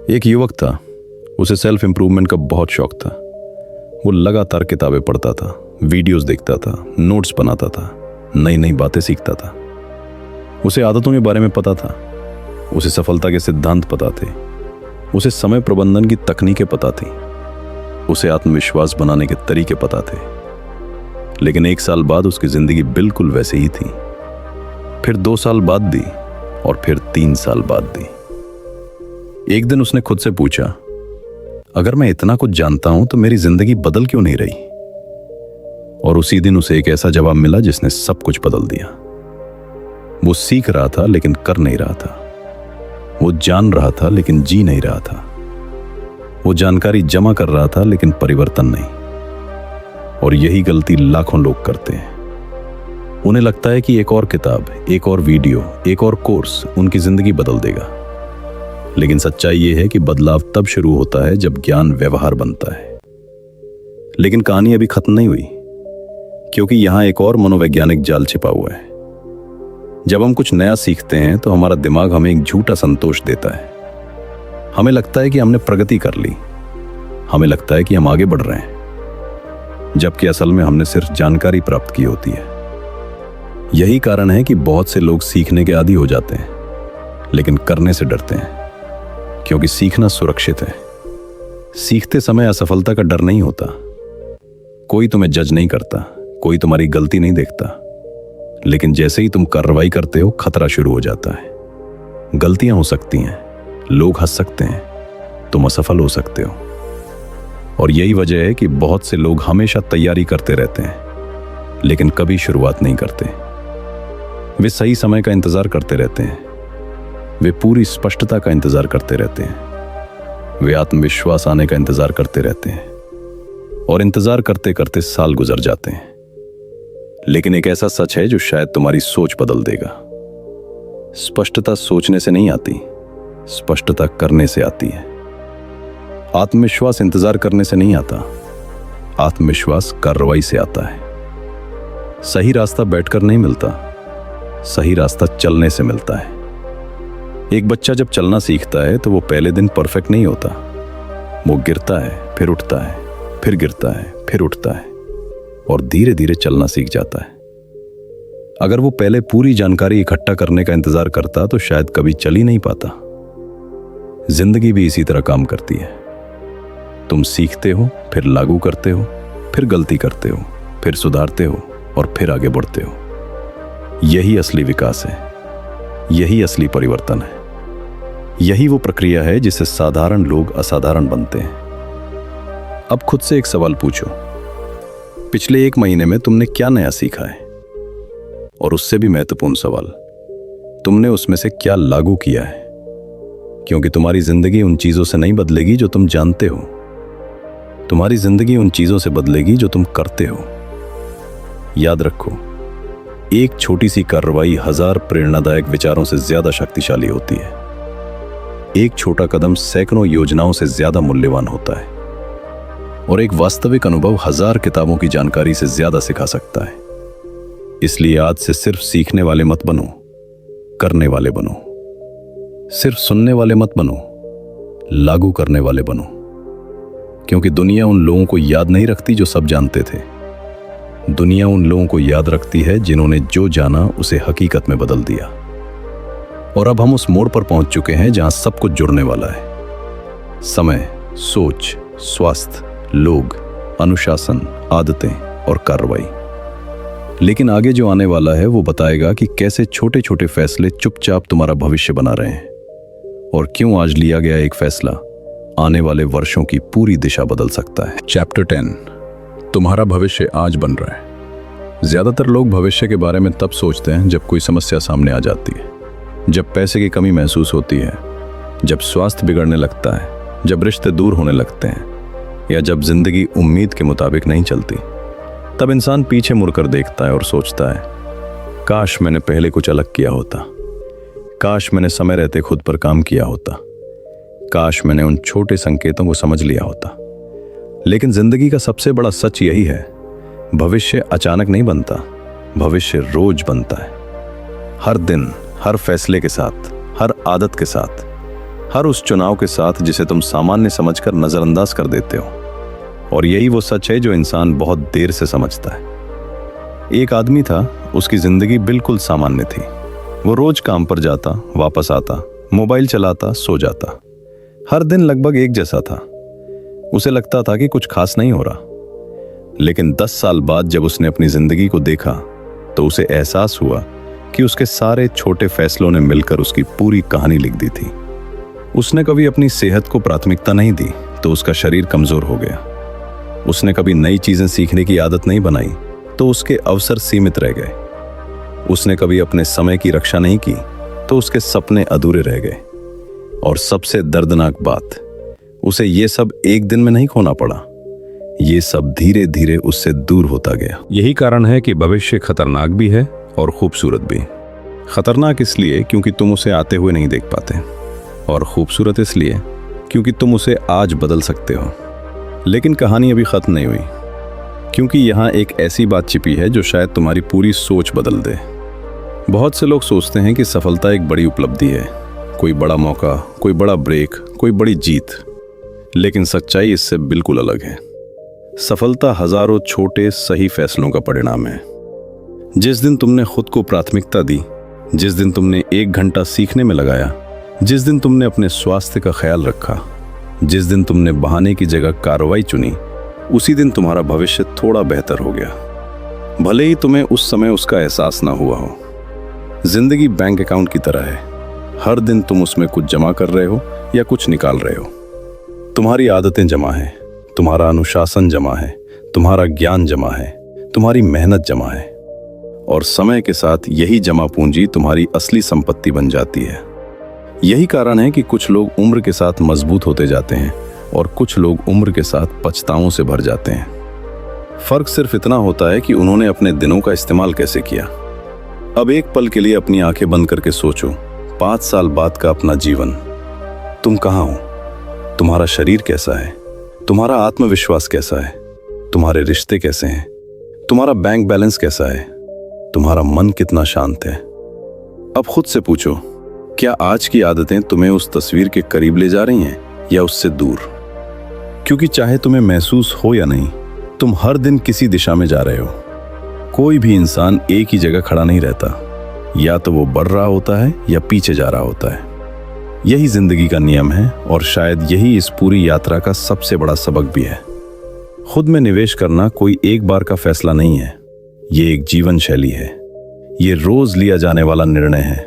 Speaker 1: एक युवक था, उसे सेल्फ इंप्रूवमेंट का बहुत शौक था। वो लगातार किताबें पढ़ता था, वीडियोस देखता था, नोट्स बनाता था, नई नई बातें सीखता था। उसे आदतों के बारे में पता था, उसे सफलता के सिद्धांत पता थे, उसे समय प्रबंधन की तकनीकें पता थी। उसे आत्मविश्वास बनाने के तरीके पता थे। लेकिन 1 साल बाद उसकी जिंदगी बिल्कुल वैसे ही थी। फिर 2 साल बाद दी और फिर 3 साल बाद दी। एक दिन उसने खुद से पूछा, अगर मैं इतना कुछ जानता हूं तो मेरी जिंदगी बदल क्यों नहीं रही? और उसी दिन उसे एक ऐसा जवाब मिला जिसने सब कुछ बदल दिया। वो सीख रहा था लेकिन कर नहीं रहा था। वो जान रहा था लेकिन जी नहीं रहा था। वो जानकारी जमा कर रहा था लेकिन परिवर्तन नहीं। और यही गलती लाखों लोग करते हैं। उन्हें लगता है कि एक और किताब, एक और वीडियो, एक और कोर्स उनकी जिंदगी बदल देगा। लेकिन सच्चाई यह है कि बदलाव तब शुरू होता है जब ज्ञान व्यवहार बनता है। लेकिन कहानी अभी खत्म नहीं हुई, क्योंकि यहां एक और मनोवैज्ञानिक जाल छिपा हुआ है। जब हम कुछ नया सीखते हैं तो हमारा दिमाग हमें एक झूठा संतोष देता है। हमें लगता है कि हमने प्रगति कर ली, हमें लगता है कि हम आगे बढ़ रहे हैं, जबकि असल में हमने सिर्फ जानकारी प्राप्त की होती है। यही कारण है कि बहुत से लोग सीखने के आदी हो जाते हैं लेकिन करने से डरते हैं, क्योंकि सीखना सुरक्षित है। सीखते समय असफलता का डर नहीं होता। कोई तुम्हें जज नहीं करता, कोई तुम्हारी गलती नहीं देखता। लेकिन जैसे ही तुम कार्रवाई करते हो, खतरा शुरू हो जाता है। गलतियां हो सकती हैं, लोग हंस सकते हैं, तुम असफल हो सकते हो। और यही वजह है कि बहुत से लोग हमेशा तैयारी करते रहते हैं लेकिन कभी शुरुआत नहीं करते। वे सही समय का इंतजार करते रहते हैं, वे पूरी स्पष्टता का इंतजार करते रहते हैं, वे आत्मविश्वास आने का इंतजार करते रहते हैं। और इंतजार करते करते साल गुजर जाते हैं। लेकिन एक ऐसा सच है जो शायद तुम्हारी सोच बदल देगा। स्पष्टता सोचने से नहीं आती, स्पष्टता करने से आती है। आत्मविश्वास इंतजार करने से नहीं आता, आत्मविश्वास कार्रवाई से आता है। सही रास्ता बैठकर नहीं मिलता, सही रास्ता चलने से मिलता है। एक बच्चा जब चलना सीखता है तो वो पहले दिन परफेक्ट नहीं होता। वो गिरता है, फिर उठता है, फिर गिरता है, फिर उठता है और धीरे धीरे चलना सीख जाता है। अगर वो पहले पूरी जानकारी इकट्ठा करने का इंतजार करता तो शायद कभी चल ही नहीं पाता। जिंदगी भी इसी तरह काम करती है। तुम सीखते हो, फिर लागू करते हो, फिर गलती करते हो, फिर सुधारते हो और फिर आगे बढ़ते हो। यही असली विकास है, यही असली परिवर्तन है। यही वो प्रक्रिया है जिससे साधारण लोग असाधारण बनते हैं। अब खुद से एक सवाल पूछो, पिछले 1 महीने में तुमने क्या नया सीखा है? और उससे भी महत्वपूर्ण सवाल, तुमने उसमें से क्या लागू किया है? क्योंकि तुम्हारी जिंदगी उन चीजों से नहीं बदलेगी जो तुम जानते हो, तुम्हारी जिंदगी उन चीजों से बदलेगी जो तुम करते हो। याद रखो, एक छोटी सी कार्रवाई 1000 प्रेरणादायक विचारों से ज्यादा शक्तिशाली होती है। एक छोटा कदम सैकड़ों योजनाओं से ज्यादा मूल्यवान होता है। और एक वास्तविक अनुभव 1000 किताबों की जानकारी से ज्यादा सिखा सकता है। इसलिए आज से सिर्फ सीखने वाले मत बनो, करने वाले बनो। सिर्फ सुनने वाले मत बनो, लागू करने वाले बनो। क्योंकि दुनिया उन लोगों को याद नहीं रखती जो सब जानते थे। दुनिया उन लोगों को याद रखती है जिन्होंने जो जाना उसे हकीकत में बदल दिया। और अब हम उस मोड़ पर पहुंच चुके हैं जहां सब कुछ जुड़ने वाला है। समय, सोच, स्वास्थ्य, लोग, अनुशासन, आदतें और कार्रवाई। लेकिन आगे जो आने वाला है वो बताएगा कि कैसे छोटे छोटे फैसले चुपचाप तुम्हारा भविष्य बना रहे हैं और क्यों आज लिया गया एक फैसला आने वाले वर्षों की पूरी दिशा बदल सकता है। चैप्टर 10, तुम्हारा भविष्य आज बन रहा है। ज्यादातर लोग भविष्य के बारे में तब सोचते हैं जब कोई समस्या सामने आ जाती है, जब पैसे की कमी महसूस होती है, जब स्वास्थ्य बिगड़ने लगता है, जब रिश्ते दूर होने लगते हैं या जब जिंदगी उम्मीद के मुताबिक नहीं चलती। तब इंसान पीछे मुड़कर देखता है और सोचता है, काश मैंने पहले कुछ अलग किया होता, काश मैंने समय रहते खुद पर काम किया होता, काश मैंने उन छोटे संकेतों को समझ लिया होता। लेकिन जिंदगी का सबसे बड़ा सच यही है, भविष्य अचानक नहीं बनता, भविष्य रोज बनता है। हर दिन, हर फैसले के साथ, हर आदत के साथ, हर उस चुनाव के साथ जिसे तुम सामान्य समझकर नजरअंदाज कर देते हो। और यही वो सच है जो इंसान बहुत देर से समझता है। एक आदमी था, उसकी जिंदगी बिल्कुल सामान्य थी। वो रोज काम पर जाता, वापस आता, मोबाइल चलाता, सो जाता। हर दिन लगभग एक जैसा था। उसे लगता था कि कुछ खास नहीं हो रहा। लेकिन 10 साल बाद जब उसने अपनी जिंदगी को देखा तो उसे एहसास हुआ कि उसके सारे छोटे फैसलों ने मिलकर उसकी पूरी कहानी लिख दी थी। उसने कभी अपनी सेहत को प्राथमिकता नहीं दी तो उसका शरीर कमजोर हो गया। उसने कभी नई चीजें सीखने की आदत नहीं बनाई तो उसके अवसर सीमित रह गए। उसने कभी अपने समय की रक्षा नहीं की तो उसके सपने अधूरे रह गए। और सबसे दर्दनाक बात, उसे ये सब एक दिन में नहीं खोना पड़ा, ये सब धीरे धीरे उससे दूर होता गया।
Speaker 2: यही कारण है कि भविष्य खतरनाक भी है और खूबसूरत भी।
Speaker 1: खतरनाक इसलिए क्योंकि तुम उसे आते हुए नहीं देख पाते,
Speaker 2: और खूबसूरत इसलिए
Speaker 1: क्योंकि तुम उसे आज बदल सकते हो। लेकिन कहानी अभी खत्म नहीं हुई, क्योंकि यहाँ एक ऐसी बात छिपी है जो शायद तुम्हारी पूरी सोच बदल दे। बहुत से लोग सोचते हैं कि सफलता एक बड़ी उपलब्धि है, कोई बड़ा मौका, कोई बड़ा ब्रेक, कोई बड़ी जीत। लेकिन सच्चाई इससे बिल्कुल अलग है। सफलता हजारों छोटे सही फैसलों का परिणाम है। जिस दिन तुमने खुद को प्राथमिकता दी, जिस दिन तुमने 1 घंटा सीखने में लगाया, जिस दिन तुमने अपने स्वास्थ्य का ख्याल रखा, जिस दिन तुमने बहाने की जगह कार्रवाई चुनी, उसी दिन तुम्हारा भविष्य थोड़ा बेहतर हो गया। भले ही तुम्हें उस समय उसका एहसास ना हुआ हो। जिंदगी बैंक अकाउंट की तरह है। हर दिन तुम उसमें कुछ जमा कर रहे हो या कुछ निकाल रहे हो। तुम्हारी आदतें जमा है, तुम्हारा अनुशासन जमा है, तुम्हारा ज्ञान जमा है, तुम्हारी मेहनत जमा है। और समय के साथ यही जमा पूंजी तुम्हारी असली संपत्ति बन जाती है। यही कारण है कि कुछ लोग उम्र के साथ मजबूत होते जाते हैं और कुछ लोग उम्र के साथ पछतावों से भर जाते हैं। फर्क सिर्फ इतना होता है कि उन्होंने अपने दिनों का इस्तेमाल कैसे किया। अब एक पल के लिए अपनी आंखें बंद करके सोचो, 5 साल बाद का अपना जीवन। तुम कहाँ हो? तुम्हारा शरीर कैसा है? तुम्हारा आत्मविश्वास कैसा है? तुम्हारे रिश्ते कैसे हैं? तुम्हारा बैंक बैलेंस कैसा है? तुम्हारा मन कितना शांत है? अब खुद से पूछो, क्या आज की आदतें तुम्हें उस तस्वीर के करीब ले जा रही हैं या उससे दूर? क्योंकि चाहे तुम्हें महसूस हो या नहीं, तुम हर दिन किसी दिशा में जा रहे हो। कोई भी इंसान एक ही जगह खड़ा नहीं रहता, या तो वो बढ़ रहा होता है या पीछे जा रहा होता है। यही जिंदगी का नियम है और शायद यही इस पूरी यात्रा का सबसे बड़ा सबक भी है। खुद में निवेश करना कोई एक बार का फैसला नहीं है, ये एक जीवन शैली है। ये रोज लिया जाने वाला निर्णय है।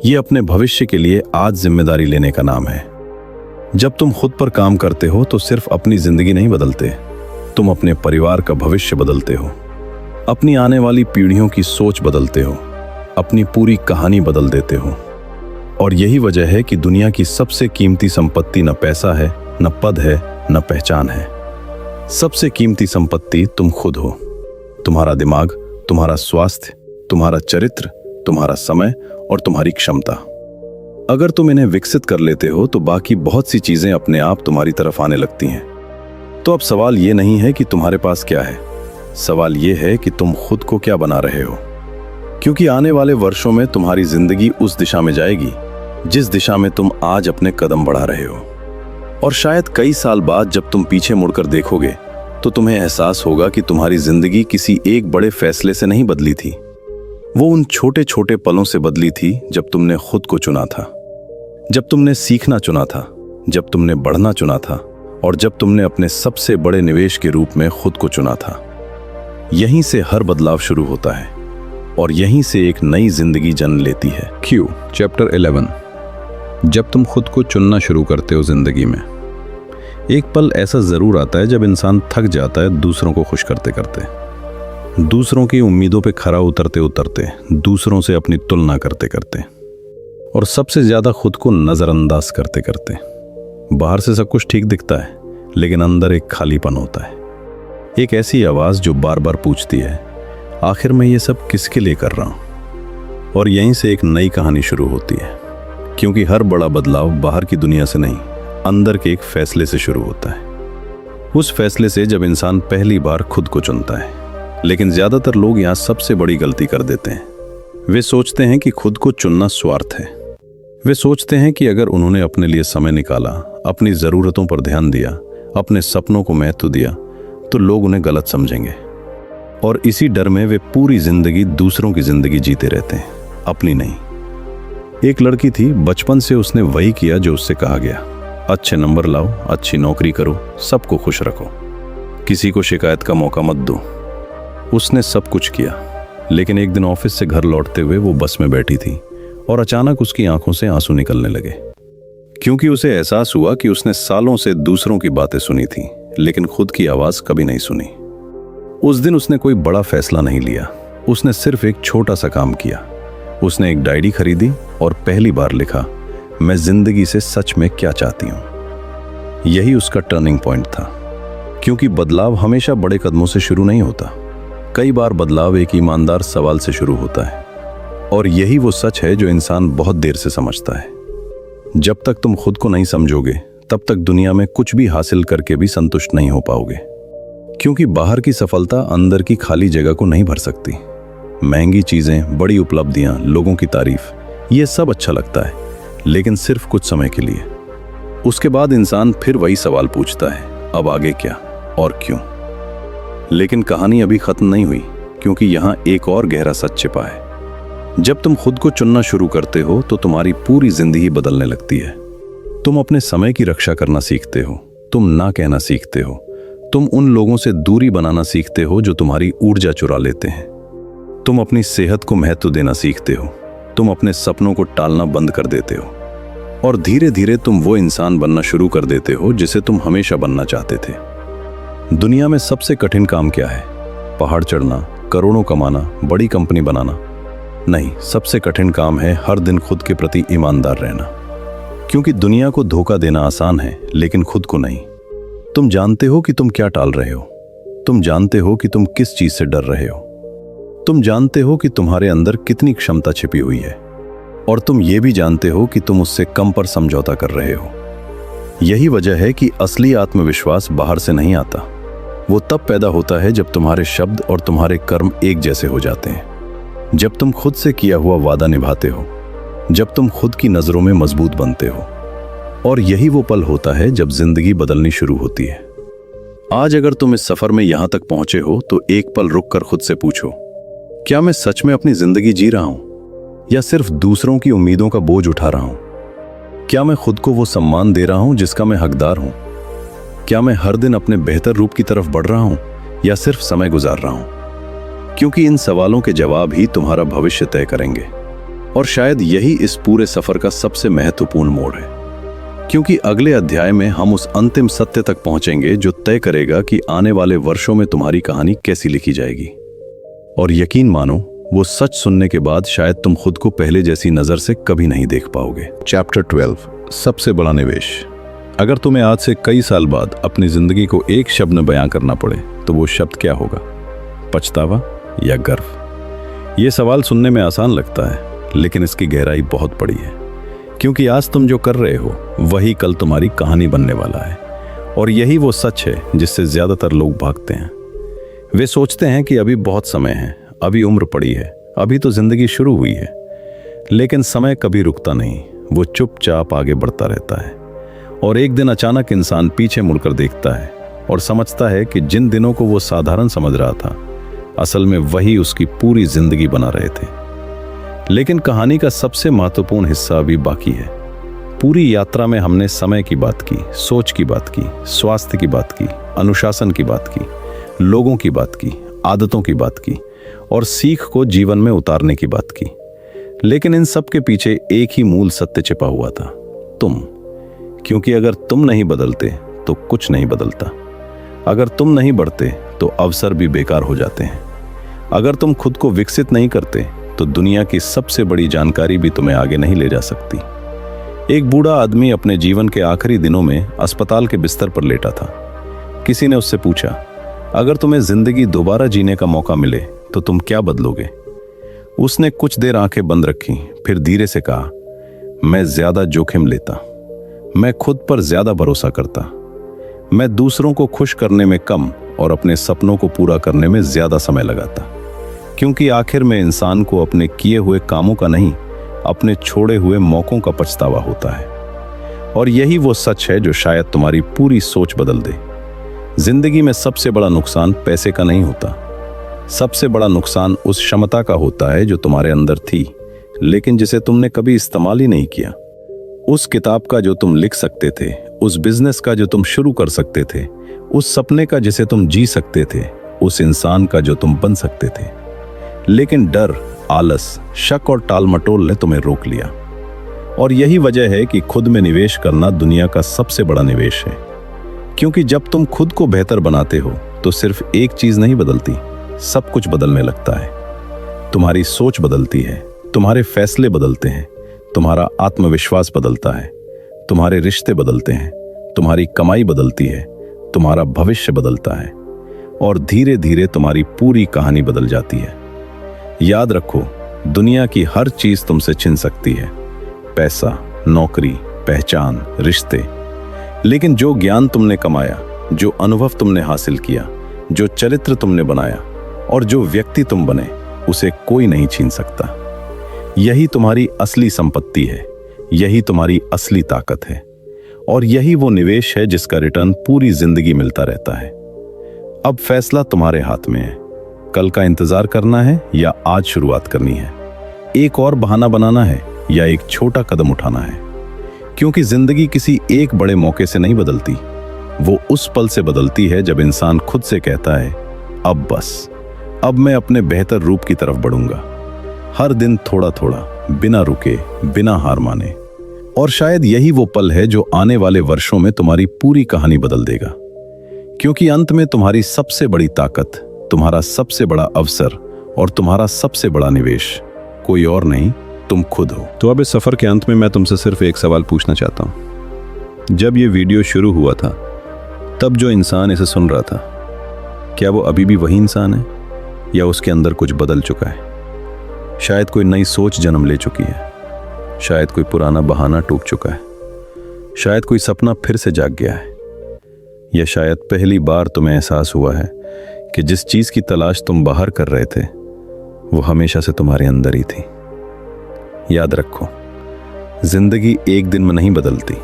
Speaker 1: ये अपने भविष्य के लिए आज जिम्मेदारी लेने का नाम है। जब तुम खुद पर काम करते हो तो सिर्फ अपनी जिंदगी नहीं बदलते, तुम अपने परिवार का भविष्य बदलते हो, अपनी आने वाली पीढ़ियों की सोच बदलते हो, अपनी पूरी कहानी बदल देते हो। और यही वजह है कि दुनिया की सबसे कीमती संपत्ति न पैसा है, न पद है, न पहचान है। सबसे कीमती संपत्ति तुम खुद हो। तुम्हारा दिमाग, तुम्हारा स्वास्थ्य, तुम्हारा चरित्र, तुम्हारा समय और तुम्हारी क्षमता। अगर तुम इन्हें विकसित कर लेते हो तो बाकी बहुत सी चीजें अपने आप तुम्हारी तरफ आने लगती हैं। तो अब सवाल ये नहीं है कि तुम्हारे पास क्या है, सवाल ये है कि तुम खुद को क्या बना रहे हो। क्योंकि आने वाले वर्षों में तुम्हारी जिंदगी उस दिशा में जाएगी जिस दिशा में तुम आज अपने कदम बढ़ा रहे हो। और शायद कई साल बाद जब तुम पीछे मुड़कर देखोगे तो तुम्हें एहसास होगा कि तुम्हारी जिंदगी किसी एक बड़े फैसले से नहीं बदली थी, वो उन छोटे छोटे पलों से बदली थी जब तुमने खुद को चुना था, जब तुमने सीखना चुना था, जब तुमने बढ़ना चुना था और जब तुमने अपने सबसे बड़े निवेश के रूप में खुद को चुना था। यहीं से हर बदलाव शुरू होता है और यहीं से एक नई जिंदगी जन्म लेती है।
Speaker 2: Q chapter 11। जब तुम खुद को चुनना शुरू करते हो जिंदगी में, एक पल ऐसा जरूर आता है जब इंसान थक जाता है दूसरों को खुश करते करते, दूसरों की उम्मीदों पे खरा उतरते उतरते, दूसरों से अपनी तुलना करते करते और सबसे ज्यादा खुद को नजरअंदाज करते करते। बाहर से सब कुछ ठीक दिखता है लेकिन अंदर एक खालीपन होता है, एक ऐसी आवाज जो बार बार पूछती है, आखिर मैं ये सब किसके लिए कर रहा हूं? और यहीं से एक नई कहानी शुरू होती है, क्योंकि हर बड़ा बदलाव बाहर की दुनिया से नहीं, अंदर के एक फैसले से शुरू होता है। उस फैसले से जब इंसान पहली बार खुद को चुनता है। लेकिन ज्यादातर लोग यहाँ सबसे बड़ी गलती कर देते हैं। वे सोचते हैं कि खुद को चुनना स्वार्थ है। वे सोचते हैं कि अगर उन्होंने अपने लिए समय निकाला, अपनी जरूरतों पर ध्यान दिया, अपने सपनों को महत्व दिया, तो लोग उन्हें गलत समझेंगे। और इसी डर में वे पूरी जिंदगी दूसरों की जिंदगी जीते रहते हैं, अपनी नहीं। एक लड़की थी, बचपन से उसने वही किया जो उससे कहा गया।
Speaker 1: अच्छे नंबर लाओ, अच्छी नौकरी करो, सबको खुश रखो, किसी को शिकायत का मौका मत दो। उसने सब कुछ किया, लेकिन एक दिन ऑफिस से घर लौटते हुए वो बस में बैठी थी और अचानक उसकी आंखों से आंसू निकलने लगे, क्योंकि उसे एहसास हुआ कि उसने सालों से दूसरों की बातें सुनी थी, लेकिन खुद की आवाज कभी नहीं सुनी। उस दिन उसने कोई बड़ा फैसला नहीं लिया, उसने सिर्फ एक छोटा सा काम किया। उसने एक डायरी खरीदी और पहली बार लिखा, मैं जिंदगी से सच में क्या चाहती हूं। यही उसका टर्निंग पॉइंट था, क्योंकि बदलाव हमेशा बड़े कदमों से शुरू नहीं होता। कई बार बदलाव एक ईमानदार सवाल से शुरू होता है, और यही वो सच है जो इंसान बहुत देर से समझता है। जब तक तुम खुद को नहीं समझोगे, तब तक दुनिया में कुछ भी हासिल करके भी संतुष्ट नहीं हो पाओगे, क्योंकि बाहर की सफलता अंदर की खाली जगह को नहीं भर सकती। महंगी चीजें, बड़ी उपलब्धियां, लोगों की तारीफ, ये सब अच्छा लगता है, लेकिन सिर्फ कुछ समय के लिए। उसके बाद इंसान फिर वही सवाल पूछता है, अब आगे क्या और क्यों। लेकिन कहानी अभी खत्म नहीं हुई, क्योंकि यहां एक और गहरा सच छिपा है। जब तुम खुद को चुनना शुरू करते हो तो तुम्हारी पूरी जिंदगी बदलने लगती है। तुम अपने समय की रक्षा करना सीखते हो, तुम ना कहना सीखते हो, तुम उन लोगों से दूरी बनाना सीखते हो जो तुम्हारी ऊर्जा चुरा लेते हैं। तुम अपनी सेहत को महत्व देना सीखते हो, तुम अपने सपनों को टालना बंद कर देते हो, और धीरे धीरे तुम वो इंसान बनना शुरू कर देते हो जिसे तुम हमेशा बनना चाहते थे। दुनिया में सबसे कठिन काम क्या है? पहाड़ चढ़ना, करोड़ों कमाना, बड़ी कंपनी बनाना? नहीं, सबसे कठिन काम है हर दिन खुद के प्रति ईमानदार रहना। क्योंकि दुनिया को धोखा देना आसान है, लेकिन खुद को नहीं। तुम जानते हो कि तुम क्या टाल रहे हो, तुम जानते हो कि तुम किस चीज से डर रहे हो, तुम जानते हो कि तुम्हारे अंदर कितनी क्षमता छिपी हुई है, और तुम ये भी जानते हो कि तुम उससे कम पर समझौता कर रहे हो। यही वजह है कि असली आत्मविश्वास बाहर से नहीं आता, वो तब पैदा होता है जब तुम्हारे शब्द और तुम्हारे कर्म एक जैसे हो जाते हैं, जब तुम खुद से किया हुआ वादा निभाते हो, जब तुम खुद की नजरों में मजबूत बनते हो। और यही वो पल होता है जब जिंदगी बदलनी शुरू होती है। आज अगर तुम इस सफर में यहां तक पहुंचे हो तो एक पल रुककर खुद से पूछो, क्या मैं सच में अपनी जिंदगी जी रहा हूं, या सिर्फ दूसरों की उम्मीदों का बोझ उठा रहा हूं? क्या मैं खुद को वो सम्मान दे रहा हूं जिसका मैं हकदार हूं? क्या मैं हर दिन अपने बेहतर रूप की तरफ बढ़ रहा हूं, या सिर्फ समय गुजार रहा हूं? क्योंकि इन सवालों के जवाब ही तुम्हारा भविष्य तय करेंगे। और शायद यही इस पूरे सफर का सबसे महत्वपूर्ण मोड़ है, क्योंकि अगले अध्याय में हम उस अंतिम सत्य तक पहुंचेंगे जो तय करेगा कि आने वाले वर्षों में तुम्हारी कहानी कैसी लिखी जाएगी। और यकीन मानो, वो सच सुनने के बाद शायद तुम खुद को पहले जैसी नजर से कभी नहीं देख पाओगे। चैप्टर 12, सबसे बड़ा निवेश। अगर तुम्हें आज से कई साल बाद अपनी जिंदगी को एक शब्द में बयां करना पड़े, तो वो शब्द क्या होगा? पछतावा या गर्व? ये सवाल सुनने में आसान लगता है, लेकिन इसकी गहराई बहुत बड़ी है। क्योंकि आज तुम जो कर रहे हो वही कल तुम्हारी कहानी बनने वाला है। और यही वो सच है जिससे ज्यादातर लोग भागते हैं। वे सोचते हैं कि अभी बहुत समय है, अभी उम्र पड़ी है, अभी तो जिंदगी शुरू हुई है। लेकिन समय कभी रुकता नहीं, वो चुपचाप आगे बढ़ता रहता है। और एक दिन अचानक इंसान पीछे मुड़कर देखता है और समझता है कि जिन दिनों को वो साधारण समझ रहा था, असल में वही उसकी पूरी जिंदगी बना रहे थे। लेकिन कहानी का सबसे महत्वपूर्ण हिस्सा अभी बाकी है। पूरी यात्रा में हमने समय की बात की, सोच की बात की, स्वास्थ्य की बात की, अनुशासन की बात की, लोगों की बात की, आदतों की बात की, और सीख को जीवन में उतारने की बात की। लेकिन इन सब के पीछे एक ही मूल सत्य छिपा हुआ था, तुम। क्योंकि अगर तुम नहीं बदलते तो कुछ नहीं बदलता। अगर तुम नहीं बढ़ते तो अवसर भी बेकार हो जाते हैं। अगर तुम खुद को विकसित नहीं करते तो दुनिया की सबसे बड़ी जानकारी भी तुम्हें आगे नहीं ले जा सकती। एक बूढ़ा आदमी अपने जीवन के आखिरी दिनों में अस्पताल के बिस्तर पर लेटा था। किसी ने उससे पूछा, अगर तुम्हें जिंदगी दोबारा जीने का मौका मिले तो तुम क्या बदलोगे? उसने कुछ देर आंखें बंद रखी, फिर धीरे से कहा, मैं ज्यादा जोखिम लेता, मैं खुद पर ज्यादा भरोसा करता, मैं दूसरों को खुश करने में कम और अपने सपनों को पूरा करने में ज्यादा समय लगाता। क्योंकि आखिर में इंसान को अपने किए हुए कामों का नहीं, अपने छोड़े हुए मौकों का पछतावा होता है। और यही वो सच है जो शायद तुम्हारी पूरी सोच बदल दे। जिंदगी में सबसे बड़ा नुकसान पैसे का नहीं होता, सबसे बड़ा नुकसान उस क्षमता का होता है जो तुम्हारे अंदर थी, लेकिन जिसे तुमने कभी इस्तेमाल ही नहीं किया। उस किताब का जो तुम लिख सकते थे, उस बिजनेस का जो तुम शुरू कर सकते थे, उस सपने का जिसे तुम जी सकते थे, उस इंसान का जो तुम बन सकते थे। लेकिन डर, आलस, शक और टालमटोल ने तुम्हें रोक लिया। और यही वजह है कि खुद में निवेश करना दुनिया का सबसे बड़ा निवेश है। क्योंकि जब तुम खुद को बेहतर बनाते हो तो सिर्फ एक चीज नहीं बदलती, सब कुछ बदलने लगता है। तुम्हारी सोच बदलती है, तुम्हारे फैसले बदलते हैं, तुम्हारा आत्मविश्वास बदलता है, तुम्हारे रिश्ते बदलते हैं, तुम्हारी कमाई बदलती है, तुम्हारा भविष्य बदलता है और धीरे धीरे तुम्हारी पूरी कहानी बदल जाती है। याद रखो, दुनिया की हर चीज तुमसे छिन सकती है, पैसा, नौकरी, पहचान, रिश्ते। लेकिन जो ज्ञान तुमने कमाया, जो अनुभव तुमने हासिल किया, जो चरित्र तुमने बनाया और जो व्यक्ति तुम बने, उसे कोई नहीं छीन सकता। यही तुम्हारी असली संपत्ति है, यही तुम्हारी असली ताकत है और यही वो निवेश है जिसका रिटर्न पूरी जिंदगी मिलता रहता है। अब फैसला तुम्हारे हाथ में है। कल का इंतजार करना है या आज शुरुआत करनी है? एक और बहाना बनाना है या एक छोटा कदम उठाना है? क्योंकि जिंदगी किसी एक बड़े मौके से नहीं बदलती, वो उस पल से बदलती है जब इंसान खुद से कहता है, अब बस, अब मैं अपने बेहतर रूप की तरफ बढ़ूंगा। हर दिन थोड़ा थोड़ा, बिना रुके, बिना हार माने। और शायद यही वो पल है जो आने वाले वर्षों में तुम्हारी पूरी कहानी बदल देगा। क्योंकि अंत में तुम्हारी सबसे बड़ी ताकत, तुम्हारा सबसे बड़ा अवसर और तुम्हारा सबसे बड़ा निवेश कोई और नहीं, तुम खुद हो।
Speaker 2: तो अब इस सफर के अंत में मैं तुमसे सिर्फ एक सवाल पूछना चाहता हूं। जब ये वीडियो शुरू हुआ था, तब जो इंसान इसे सुन रहा था, क्या वो अभी भी वही इंसान है या उसके अंदर कुछ बदल चुका है? शायद कोई नई सोच जन्म ले चुकी है, शायद कोई पुराना बहाना टूट चुका है, शायद कोई सपना फिर से जाग गया है, या शायद पहली बार तुम्हें एहसास हुआ है कि जिस चीज की तलाश तुम बाहर कर रहे थे, वो हमेशा से तुम्हारे अंदर ही थी। याद रखो, जिंदगी एक दिन में नहीं बदलती,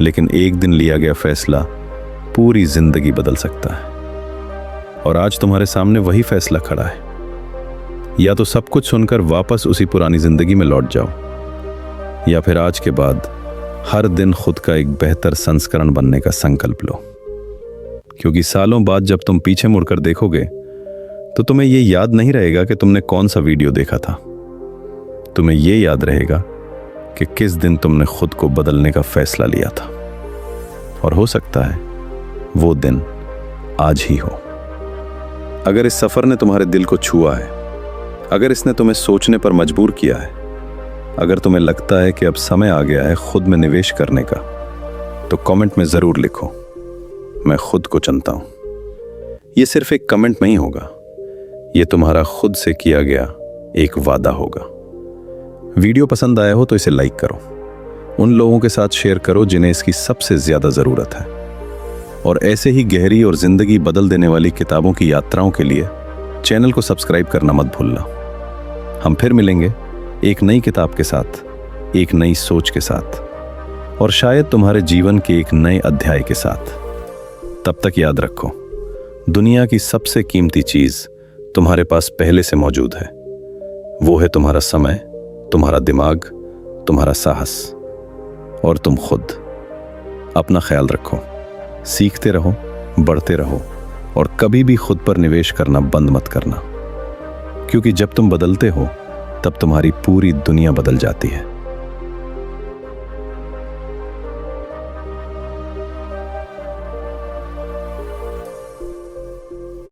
Speaker 2: लेकिन एक दिन लिया गया फैसला पूरी जिंदगी बदल सकता है। और आज तुम्हारे सामने वही फैसला खड़ा है। या तो सब कुछ सुनकर वापस उसी पुरानी जिंदगी में लौट जाओ, या फिर आज के बाद हर दिन खुद का एक बेहतर संस्करण बनने का संकल्प लो। क्योंकि सालों बाद जब तुम पीछे मुड़कर देखोगे तो तुम्हें यह याद नहीं रहेगा कि तुमने कौन सा वीडियो देखा था। तुम्हें यह याद रहेगा कि किस दिन तुमने खुद को बदलने का फैसला लिया था। और हो सकता है वो दिन आज ही हो। अगर इस सफर ने तुम्हारे दिल को छुआ है, अगर इसने तुम्हें सोचने पर मजबूर किया है, अगर तुम्हें लगता है कि अब समय आ गया है खुद में निवेश करने का, तो कमेंट में जरूर लिखो, मैं खुद को चुनता हूं। यह सिर्फ एक कमेंट नहीं होगा, यह तुम्हारा खुद से किया गया एक वादा होगा। वीडियो पसंद आया हो तो इसे लाइक करो, उन लोगों के साथ शेयर करो जिन्हें इसकी सबसे ज्यादा जरूरत है। और ऐसे ही गहरी और जिंदगी बदल देने वाली किताबों की यात्राओं के लिए चैनल को सब्सक्राइब करना मत भूलना। हम फिर मिलेंगे एक नई किताब के साथ, एक नई सोच के साथ, और शायद तुम्हारे जीवन के एक नए अध्याय के साथ। तब तक याद रखो, दुनिया की सबसे कीमती चीज तुम्हारे पास पहले से मौजूद है। वो है तुम्हारा समय, तुम्हारा दिमाग, तुम्हारा साहस और तुम खुद। अपना ख्याल रखो, सीखते रहो, बढ़ते रहो और कभी भी खुद पर निवेश करना बंद मत करना। क्योंकि जब तुम बदलते हो तब तुम्हारी पूरी दुनिया बदल जाती है।